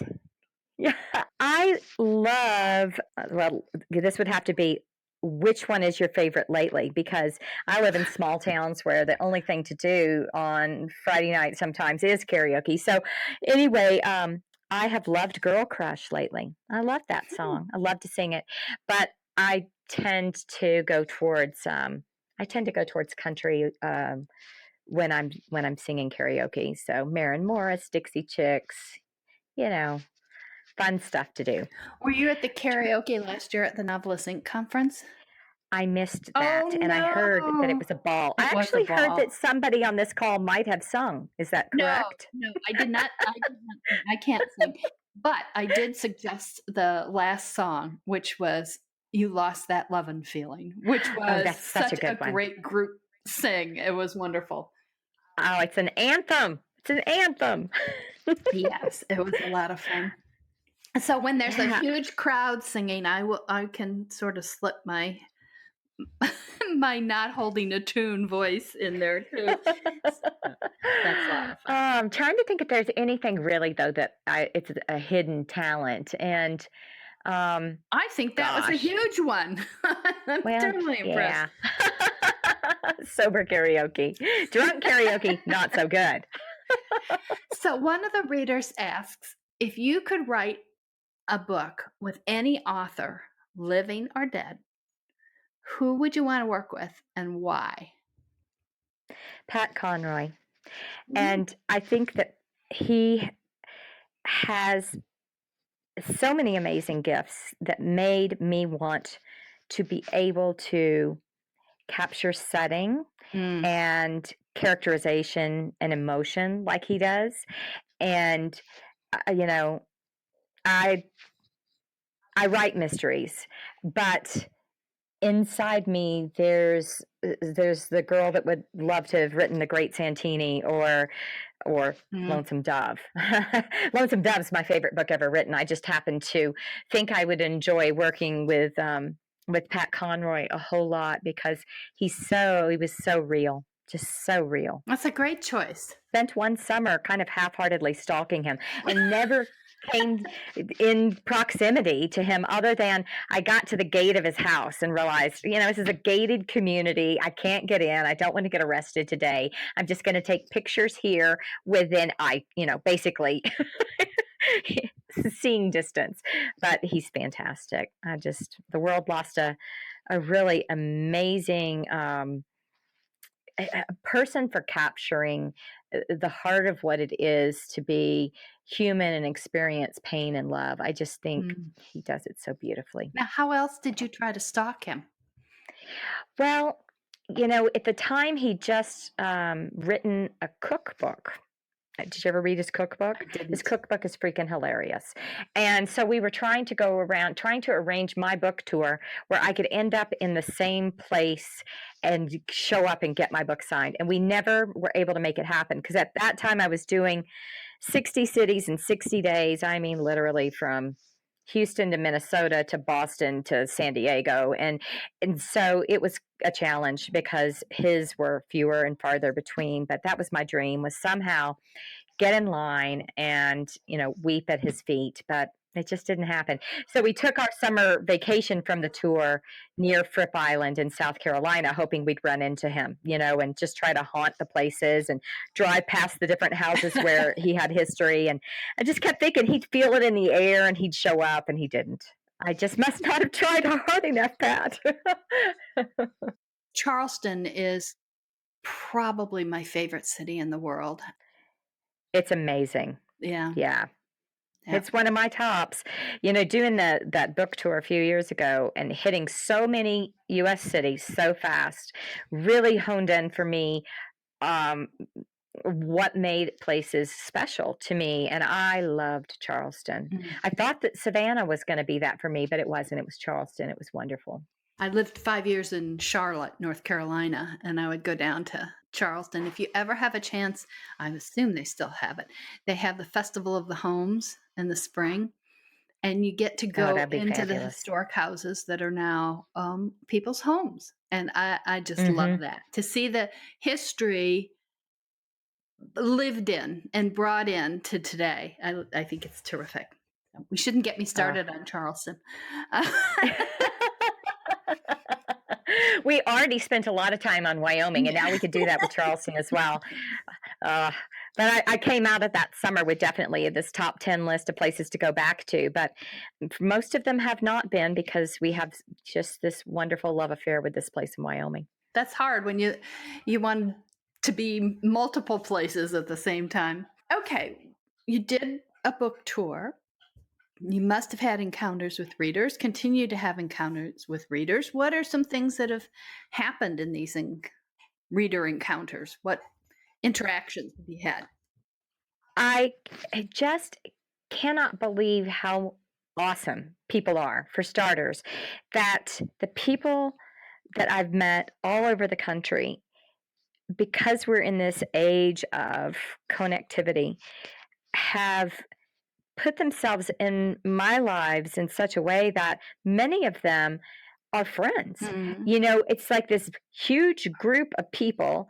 Yeah, I love, well, this would have to be which one is your favorite lately? Because I live in small towns where the only thing to do on Friday night sometimes is karaoke. So, anyway, I have loved Girl Crush lately. I love that Hmm. song. I love to sing it, but I tend to go towards country when I'm singing karaoke. So Maren Morris, Dixie Chicks, you know, fun stuff to do. Were you at the karaoke last year at the Novelist Inc. conference? I missed Oh, that, and I heard that it no. was a ball. I It was a actually heard that ball. somebody on this call might have sung. Is that No, correct? no, I did not sing. I can't sing. But I did suggest the last song, which was "You Lost That Lovin' Feeling," which Oh, was that's such a such a good one. great group sing. It was wonderful. Oh, it's an anthem. It's an anthem. Yes, it was a lot of fun. So when there's a Yeah. huge crowd singing, I can sort of slip my my not holding a tune voice in there too. So that's a lot of fun. I'm trying to think if there's anything really though that it's a hidden talent, and um, I think that was a gosh, huge one. I'm well, totally impressed. yeah, sober karaoke, drunk karaoke, not so good. So one of the readers asks if you could write a book with any author, living or dead, who would you want to work with and why? Pat Conroy, Mm. and I think that he has so many amazing gifts that made me want to be able to capture setting Mm. and characterization and emotion like he does. And you know, I I write mysteries, but inside me there's the girl that would love to have written The Great Santini or Mm. Lonesome Dove. Lonesome Dove is my favorite book ever written. I just happen to think I would enjoy working with Pat Conroy a whole lot because he was so real, just so real. That's a great choice. Spent one summer kind of half-heartedly stalking him and never came in proximity to him other than I got to the gate of his house and realized, this is a gated community. I can't get in. I don't want to get arrested today. I'm just going to take pictures here within basically seeing distance. But he's fantastic. The world lost a really amazing a person for capturing the heart of what it is to be human and experience pain and love. I just think Mm. he does it so beautifully. Now, how else did you try to stalk him? Well, at the time he just written a cookbook. Did you ever read his cookbook? I His didn't. cookbook is freaking hilarious. And so we were trying to go around, trying to arrange my book tour where I could end up in the same place and show up and get my book signed. And we never were able to make it happen because at that time I was doing 60 cities in 60 days. I mean, literally from Houston to Minnesota to Boston to San Diego. And so it was a challenge because his were fewer and farther between. But that was my dream, was somehow get in line and, weep at his feet. But it just didn't happen. So we took our summer vacation from the tour near Fripp Island in South Carolina, hoping we'd run into him, and just try to haunt the places and drive past the different houses where he had history. And I just kept thinking he'd feel it in the air and he'd show up, and he didn't. I just must not have tried hard enough, Pat. Charleston is probably my favorite city in the world. It's amazing. Yeah. Yeah. Yeah. It's one of my tops. Doing that book tour a few years ago and hitting so many US cities so fast really honed in for me um, what made places special to me. And I loved Charleston. Mm. I thought that Savannah was going to be that for me, but it wasn't. It was Charleston. It was wonderful. I lived 5 years in Charlotte, North Carolina, and I would go down to Charleston. If you ever have a chance, I assume they still have it. They have the Festival of the Homes in the spring, and you get to Oh, go that'd be into the fabulous. historic houses that are now people's homes. And I just love Hmm. that to see the history lived in and brought in to today. I think it's terrific. We shouldn't get me Uh, started on Charleston. we already spent a lot of time on Wyoming, and now we could do that with Charleston as well. Uh, but I came out of that summer with definitely this top 10 list of places to go back to. But most of them have not been because we have just this wonderful love affair with this place in Wyoming. That's hard when you want to be multiple places at the same time. Okay, you did a book tour. You must have had encounters with readers, continue to have encounters with readers. What are some things that have happened in these reader encounters? What interactions have you had? I just cannot believe how awesome people are, for starters, that the people that I've met all over the country, because we're in this age of connectivity, have put themselves in my lives in such a way that many of them are friends. Mm. It's like this huge group of people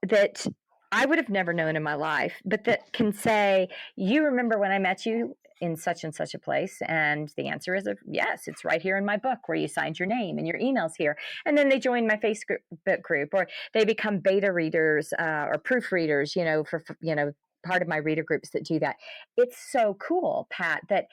that I would have never known in my life, but that can say, "You remember when I met you in such and such a place?" And the answer is, yes, it's right here in my book where you signed your name and your email's here. And then they join my Facebook group, or they become beta readers or proofreaders, for part of my reader groups that do that. It's so cool, Pat, that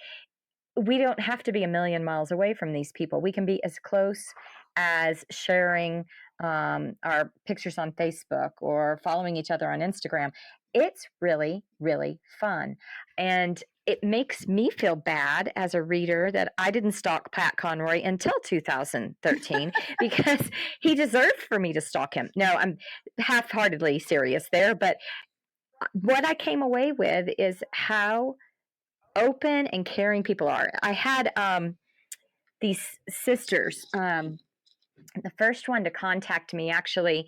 we don't have to be a million miles away from these people. We can be as close as sharing our pictures on Facebook or following each other on Instagram. It's really, really fun. And it makes me feel bad as a reader that I didn't stalk Pat Conroy until 2013 because he deserved for me to stalk him. No, I'm half-heartedly serious there, but what I came away with is how open and caring people are. I had these sisters. The first one to contact me actually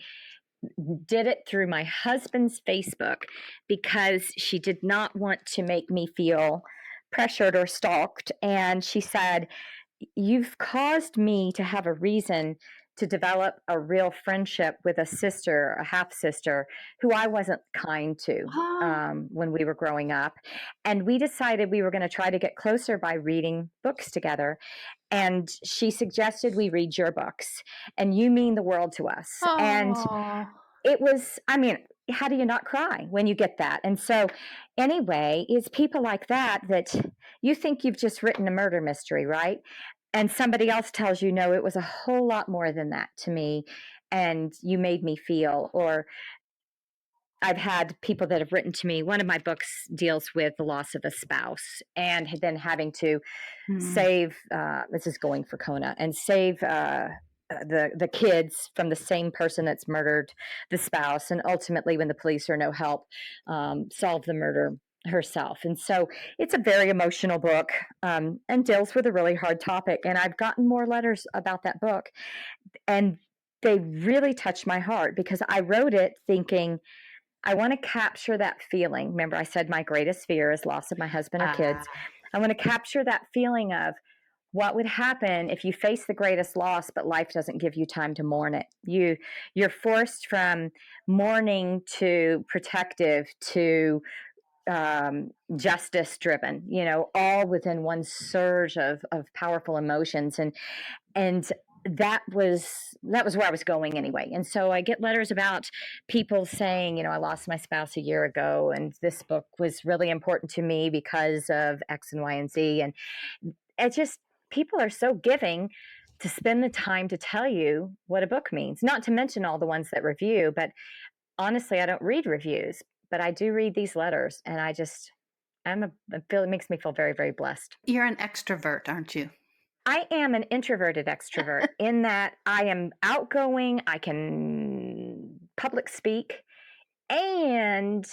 did it through my husband's Facebook because she did not want to make me feel pressured or stalked. And she said, "You've caused me to have a reason to develop a real friendship with a sister, a half sister, who I wasn't kind to when we were growing up. And we decided we were going to try to get closer by reading books together. And she suggested we read your books, and you mean the world to us." And Oh, it was, I mean, how do you not cry when you get that? And so, anyway, it's people like that you think you've just written a murder mystery, right? And somebody else tells you, "No, it was a whole lot more than that to me, and you made me feel." Or I've had people that have written to me. One of my books deals with the loss of a spouse and then having to save, this is going for Kona, and save the kids from the same person that's murdered the spouse, and ultimately, when the police are no help, solve the murder herself. And so it's a very emotional book, and deals with a really hard topic. And I've gotten more letters about that book, and they really touched my heart because I wrote it thinking, I want to capture that feeling. Remember, I said my greatest fear is loss of my husband or kids. I want to capture that feeling of what would happen if you face the greatest loss, but life doesn't give you time to mourn it. You're forced from mourning to protective to justice driven, all within one surge of powerful emotions. And that was where I was going anyway. And so I get letters about people saying, I lost my spouse a year ago, and this book was really important to me because of X and Y and Z. And it just, people are so giving to spend the time to tell you what a book means, not to mention all the ones that review. But honestly, I don't read reviews, but I do read these letters, and I feel it makes me feel very, very blessed. you're an extrovert, aren't you? I am an introverted extrovert in that I am outgoing, I can public speak, and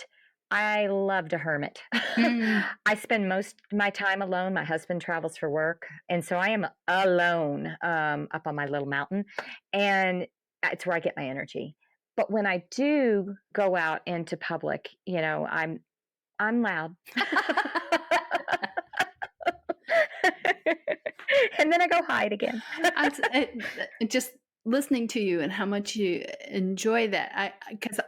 I love to hermit. Mm. I spend most of my time alone. My husband travels for work, and so I am alone up on my little mountain, and it's where I get my energy. But when I do go out into public, I'm loud. and then I go hide again. Just listening to you and how much you enjoy that, because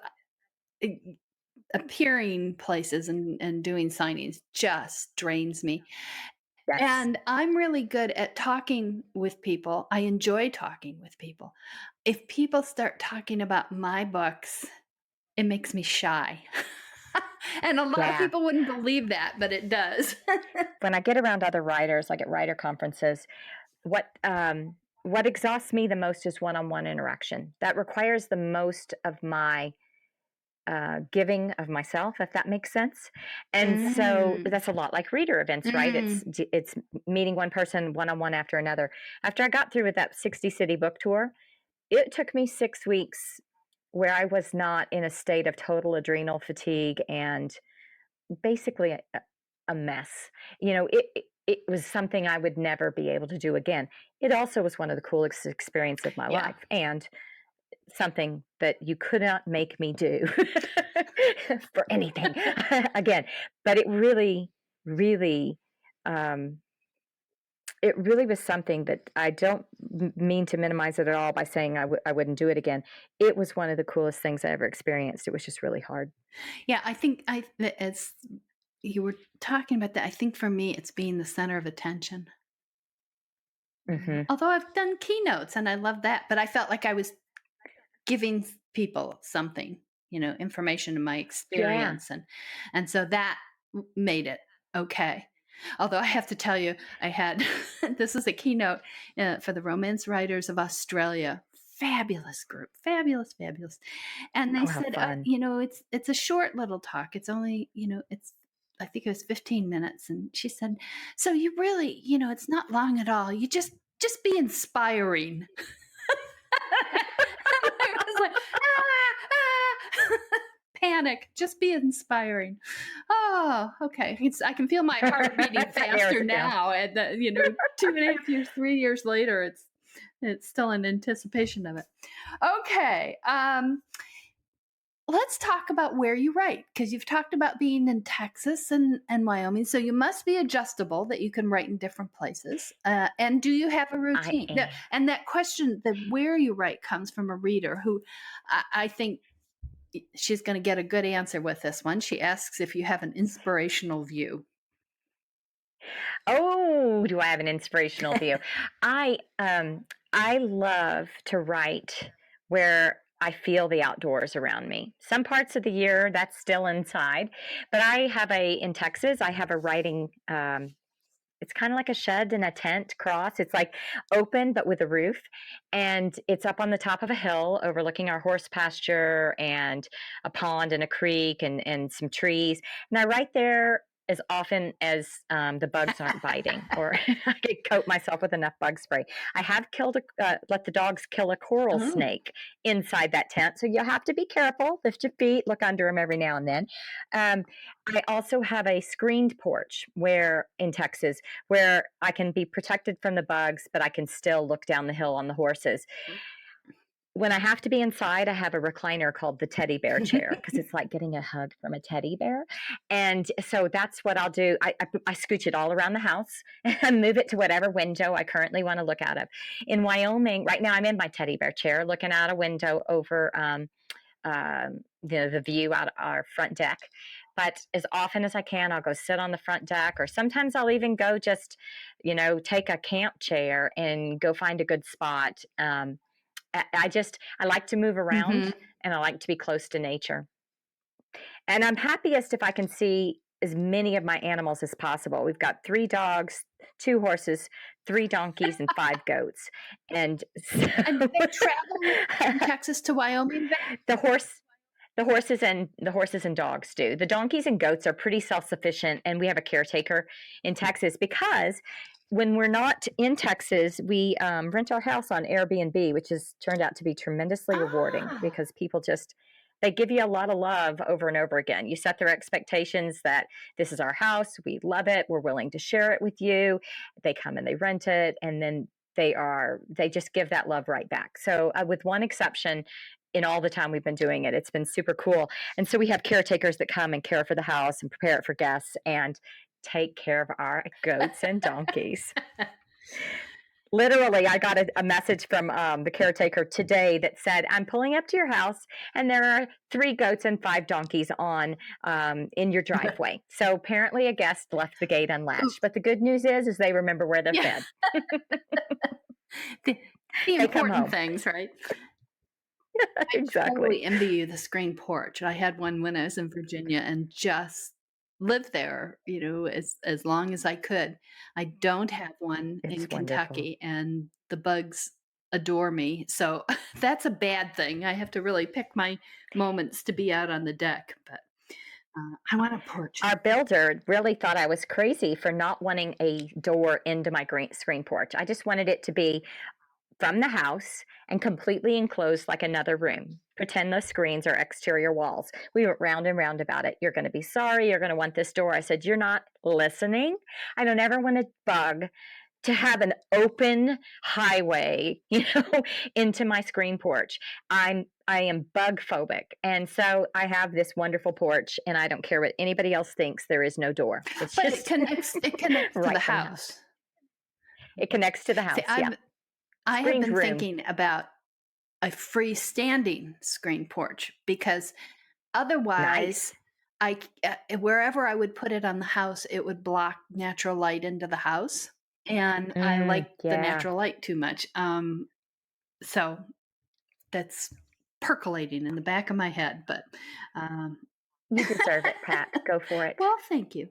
appearing places and doing signings just drains me. Yes. And I'm really good at talking with people. I enjoy talking with people. If people start talking about my books, it makes me shy. And a lot of Yeah. people wouldn't believe that, but it does. When I get around other writers, like at writer conferences, what exhausts me the most is one-on-one interaction. That requires the most of my giving of myself, if that makes sense. And so Mm, that's a lot like reader events, right? mm, It's meeting one person one on one after another. After I got through with that 60 city book tour, it took me 6 weeks where I was not in a state of total adrenal fatigue and basically a mess. It was something I would never be able to do again. It also was one of the coolest experiences of my yeah. life, and something that you could not make me do for anything again. But really, um, it really was something that I don't mean to minimize it at all by saying I wouldn't do it again. It was one of the coolest things I ever experienced. It was just really hard. Yeah, I think as you were talking about that, I think for me, it's being the center of attention. Hmm. Although I've done keynotes and I love that, but I felt like I was giving people something, information in my Yeah. experience, and so that made it okay. Although I have to tell you, I had this is a keynote for the Romance Writers of Australia. Fabulous group, fabulous, fabulous. And they Oh, how said, fun. it's a short little talk. It's only, it's I think it was 15 minutes. And she said, so you really, it's not long at all. You just be inspiring. I was like, panic, just be inspiring. Oh, okay. I can feel my heart beating Narrows faster it down. now. And 2.5 years, 3 years later, it's still in anticipation of it. Okay. Let's talk about where you write, because you've talked about being in Texas and Wyoming. So you must be adjustable that you can write in different places. And do you have a I routine? am. And that question, the where you write, comes from a reader who I think she's going to get a good answer with this one. She asks if you have an inspirational view. Oh, do I have an inspirational view? I love to write where I feel the outdoors around me. Some parts of the year that's still inside, but in Texas, I have a writing it's kind of like a shed and a tent cross. It's like open but with a roof, and it's up on the top of a hill overlooking our horse pasture and a pond and a creek and some trees. And I write there as often as the bugs aren't biting, or I could coat myself with enough bug spray. I have let the dogs kill a coral Oh. snake inside that tent, so you have to be careful. Lift your feet, look under them every now and then. Um, I also have a screened porch in Texas where I can be protected from the bugs, but I can still look down the hill on the horses. When I have to be inside, I have a recliner called the teddy bear chair because it's like getting a hug from a teddy bear. And so that's what I'll do. I scooch it all around the house and move it to whatever window I currently want to look out of. In Wyoming, right now, I'm in my teddy bear chair looking out a window over the view out our front deck. But as often as I can, I'll go sit on the front deck, or sometimes I'll even go just, take a camp chair and go find a good spot. I like to move around, Mhm. and I like to be close to nature. And I'm happiest if I can see as many of my animals as possible. We've got 3 dogs, 2 horses, 3 donkeys, and 5 goats. And so And they travel from Texas to Wyoming? the horse the horses and dogs do. The donkeys and goats are pretty self-sufficient, and we have a caretaker in Texas because when we're not in Texas, we rent our house on Airbnb, which has turned out to be tremendously rewarding Ah. because people just they give you a lot of love over and over again. You set their expectations that this is our house, we love it, we're willing to share it with you. They come and they rent it, and then they just give that love right back. So with one exception, in all the time we've been doing it, it's been super cool. And so we have caretakers that come and care for the house and prepare it for guests and take care of our goats and donkeys. Literally, I got a message from the caretaker today that said, "I'm pulling up to your house, and there are 3 goats and 5 donkeys on in your driveway." So apparently, a guest left the gate unlatched. But the good news is they remember where they're Yeah. fed. The, the They come important home. things, right? I Exactly. totally envy you the screen porch. I had one when I was in Virginia and just lived there, as long as I could. I don't have one in It's wonderful. Kentucky, and the bugs adore me. So that's a bad thing. I have to really pick my moments to be out on the deck. But I want a porch. Our builder really thought I was crazy for not wanting a door into my screen porch. I just wanted it to be from the house and completely enclosed like another room. Pretend those screens are exterior walls. We went round and round about it. You're going to be sorry. You're going to want this door. I said, "You're not listening. I don't ever want a bug to have an open highway, into my screen porch. I am bug phobic. And so I have this wonderful porch, and I don't care what anybody else thinks. There is no door. It's But just it connects to the right from the house. house. It connects to the See, house. Yeah. I have Screened been room. thinking about a freestanding screen porch because otherwise, Nice. wherever I would put it on the house, it would block natural light into the house, and I like the Yeah. natural light too much. So that's percolating in the back of my head, but um, You deserve it, Pat. Go for it. well, thank you.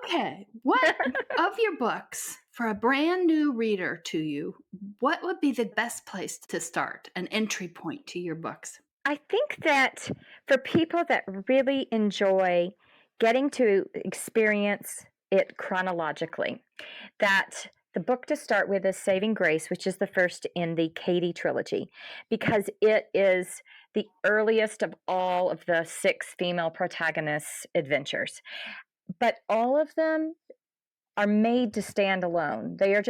Okay, what of your books for a brand new reader to you? What would be the best place to start, an entry point to your books? I think that for people that really enjoy getting to experience it chronologically, that the book to start with is Saving Grace, which is the first in the Katie trilogy, because it is the earliest of all of the 6 female protagonists' adventures. But all of them are made to stand alone. They're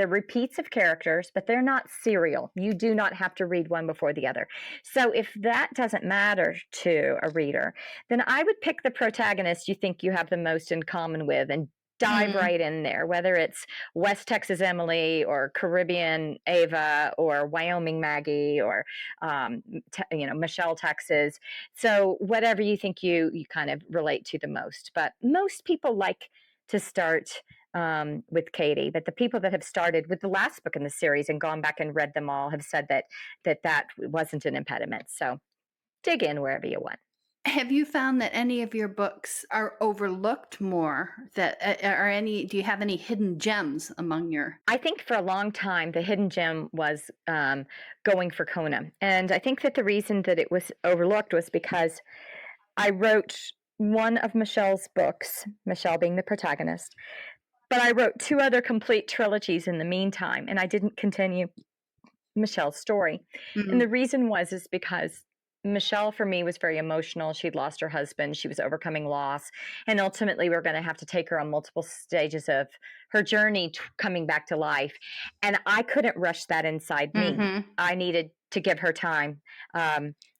repeats of characters, but they're not serial. You do not have to read one before the other. So if that doesn't matter to a reader, then I would pick the protagonist you think you have the most in common with and dive Mm. right in there, whether it's West Texas Emily or Caribbean Ava or Wyoming Maggie or Michelle Texas. So whatever you think you kind of relate to the most. But most people like to start with Katie, but the people that have started with the last book in the series and gone back and read them all have said that wasn't an impediment. So dig in wherever you want. Have you found that any of your books are overlooked more? Do you have any hidden gems among your? I think for a long time the hidden gem was going for Kona, and I think that the reason that it was overlooked was because I wrote one of Michelle's books, Michelle being the protagonist, but I wrote 2 other complete trilogies in the meantime, and I didn't continue Michelle's story. And Mm. the reason is because Michelle for me was very emotional. She'd lost her husband, she was overcoming loss, and ultimately we are going to have to take her on multiple stages of her journey coming back to life. And I couldn't rush that inside me. Mm-hmm. I needed to give her time.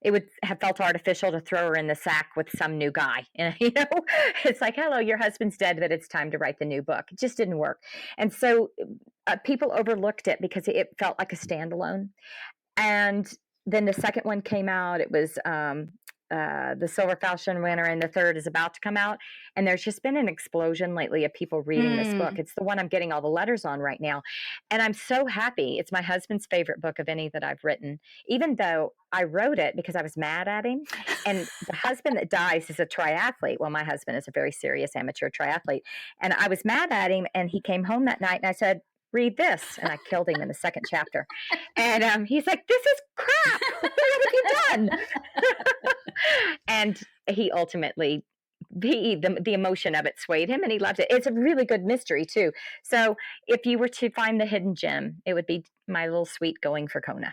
It would have felt artificial to throw her in the sack with some new guy. And, it's like, hello, your husband's dead, but it's time to write the new book. It just didn't work. And so people overlooked it because it felt like a standalone. And then the second one came out. It was the Silver Falchion winner, and the third is about to come out. And there's just been an explosion lately of people reading this book. Mm. It's the one I'm getting all the letters on right now. And I'm so happy. It's my husband's favorite book of any that I've written, even though I wrote it because I was mad at him. And the husband that dies is a triathlete. Well, my husband is a very serious amateur triathlete. And I was mad at him, and he came home that night, and I said, "Read this." And I killed him in the second chapter. And he's like, "This is crap. What have you done?" And he ultimately, the emotion of it swayed him, and he loved it. It's a really good mystery too. So if you were to find the hidden gem, it would be my little sweet Going for Kona.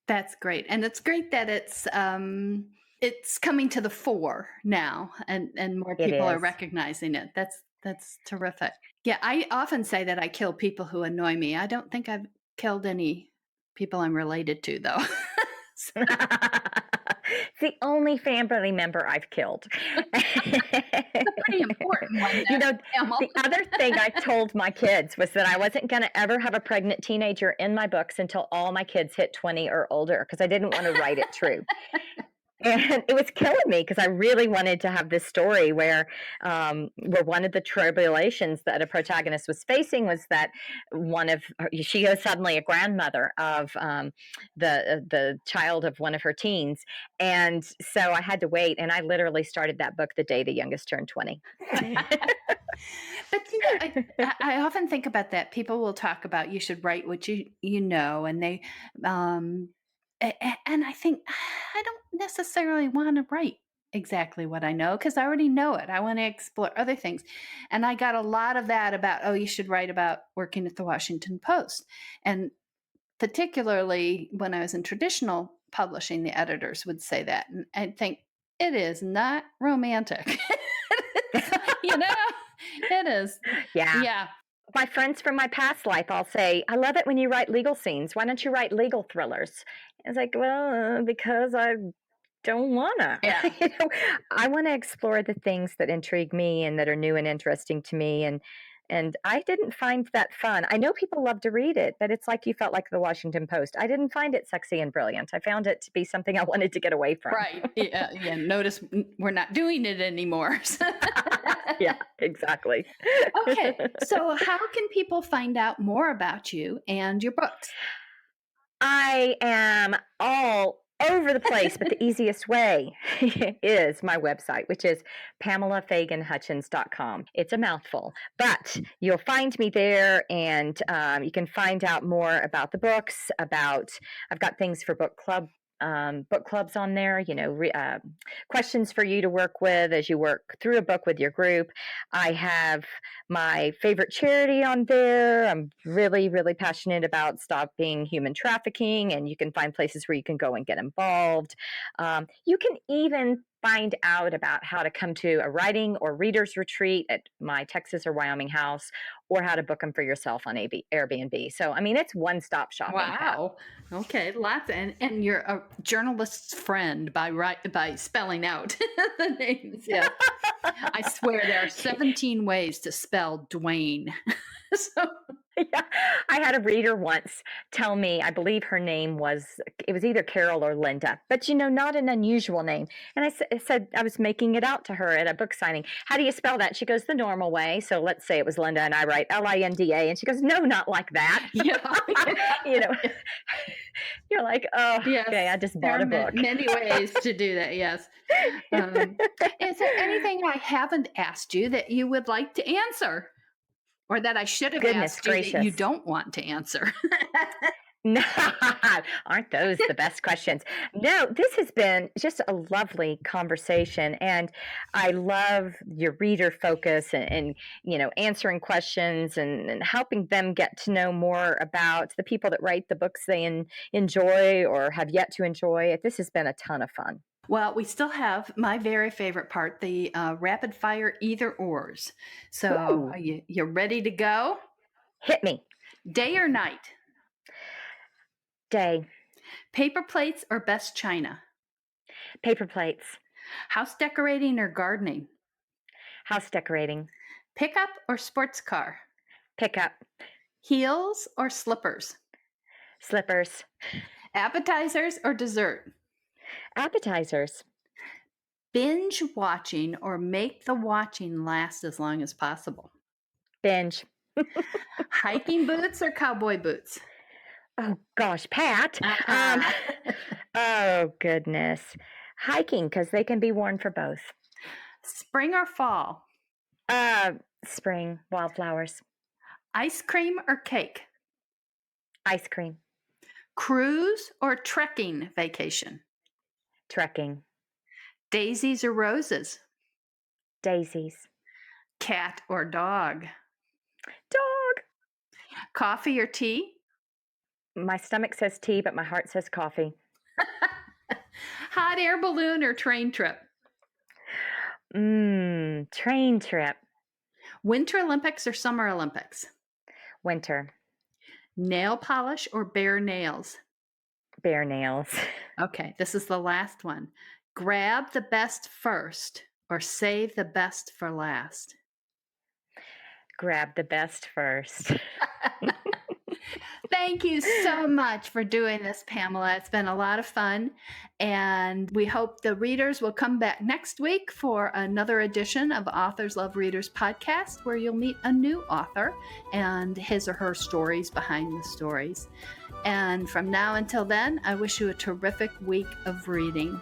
That's great, and it's great that it's coming to the fore now, and more It people are is. recognizing it. That's terrific. Yeah, I often say that I kill people who annoy me. I don't think I've killed any people I'm related to, though. It's the only family member I've killed. a pretty important one You there, know, Pamela. the other thing I told my kids was that I wasn't going to ever have a pregnant teenager in my books until all my kids hit 20 or older because I didn't want to write it true. And it was killing me because I really wanted to have this story where one of the tribulations that a protagonist was facing was that she was suddenly a grandmother of the child of one of her teens, and so I had to wait, and I literally started that book the day the youngest turned 20. But I often think about that. People will talk about you should write what you know, and they, and I think I don't necessarily want to write exactly what I know because I already know it. I want to explore other things, and I got a lot of that about you should write about working at the Washington Post, and particularly when I was in traditional publishing, the editors would say that, and I think it is not romantic. You know, it is. Yeah. Yeah. My friends from my past life, I'll say, I love it when you write legal scenes. Why don't you write legal thrillers? It's like, well, because I don't wanna. Yeah. I want to explore the things that intrigue me and that are new and interesting to me. And I didn't find that fun. I know people love to read it, but it's like you felt like the Washington Post. I didn't find it sexy and brilliant. I found it to be something I wanted to get away from. Right. Yeah. Yeah. Notice we're not doing it anymore. Yeah, exactly. Okay. So, how can people find out more about you and your books? I am all over the place, but the easiest way is my website, which is PamelaFaganHutchins.com. It's a mouthful, but you'll find me there, and you can find out more about the books. I've got things for book clubs on there, questions for you to work with as you work through a book with your group. I have my favorite charity on there. I'm really, really passionate about stopping human trafficking, and you can find places where you can go and get involved. You can even find out about how to come to a writing or readers retreat at my Texas or Wyoming house, or how to book them for yourself on Airbnb. So, I mean, it's one-stop shopping. Wow. Pat. Okay, lots, and you're a journalist's friend by spelling out the names. Yeah, I swear there are 17 ways to spell Dwayne. So. Yeah, I had a reader once tell me, I believe her name was either Carol or Linda, but not an unusual name. And I said, I was making it out to her at a book signing. How do you spell that? She goes, the normal way. So let's say it was Linda, and I write Linda, and she goes, no, not like that. Yeah. You're like, oh, yes. Okay, I just bought a book. Many ways to do that, yes. Is there anything I haven't asked you that you would like to answer? Or that I should have asked you that you don't want to answer? No, aren't those the best questions? No, this has been just a lovely conversation, and I love your reader focus and answering questions and helping them get to know more about the people that write the books they enjoy or have yet to enjoy. This has been a ton of fun. Well, we still have my very favorite part, the rapid fire either ors. So are you ready to go? Hit me. Day or night? Day. Paper plates or best china? Paper plates. House decorating or gardening? House decorating. Pickup or sports car? Pickup. Heels or slippers? Slippers. Appetizers or dessert? Appetizers. Binge watching or make the watching last as long as possible? Binge. Hiking boots or cowboy boots? Oh, gosh, Pat. Oh, goodness. Hiking, because they can be worn for both. Spring or fall? Spring, wildflowers. Ice cream or cake? Ice cream. Cruise or trekking vacation? Trekking. Daisies or roses? Daisies. Cat or dog? Dog. Coffee or tea? My stomach says tea, but my heart says coffee. Hot air balloon or train trip? Train trip. Winter Olympics or Summer Olympics? Winter. Nail polish or bare nails? Bare nails. Okay, this is the last one. Grab the best first or save the best for last? Grab the best first. Thank you so much for doing this, Pamela. It's been a lot of fun. And we hope the readers will come back next week for another edition of Authors Love Readers podcast, where you'll meet a new author and his or her stories behind the stories. And from now until then, I wish you a terrific week of reading.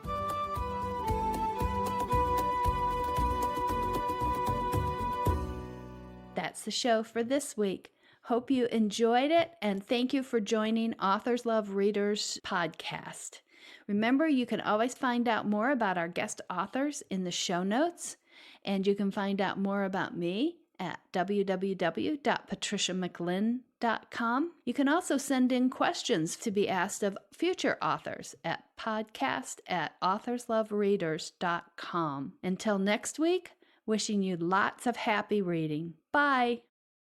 That's the show for this week. Hope you enjoyed it, and thank you for joining Authors Love Readers podcast. Remember, you can always find out more about our guest authors in the show notes, and you can find out more about me at www.patriciamclinn.com. You can also send in questions to be asked of future authors at podcast@authorslovereaders.com. Until next week, wishing you lots of happy reading. Bye.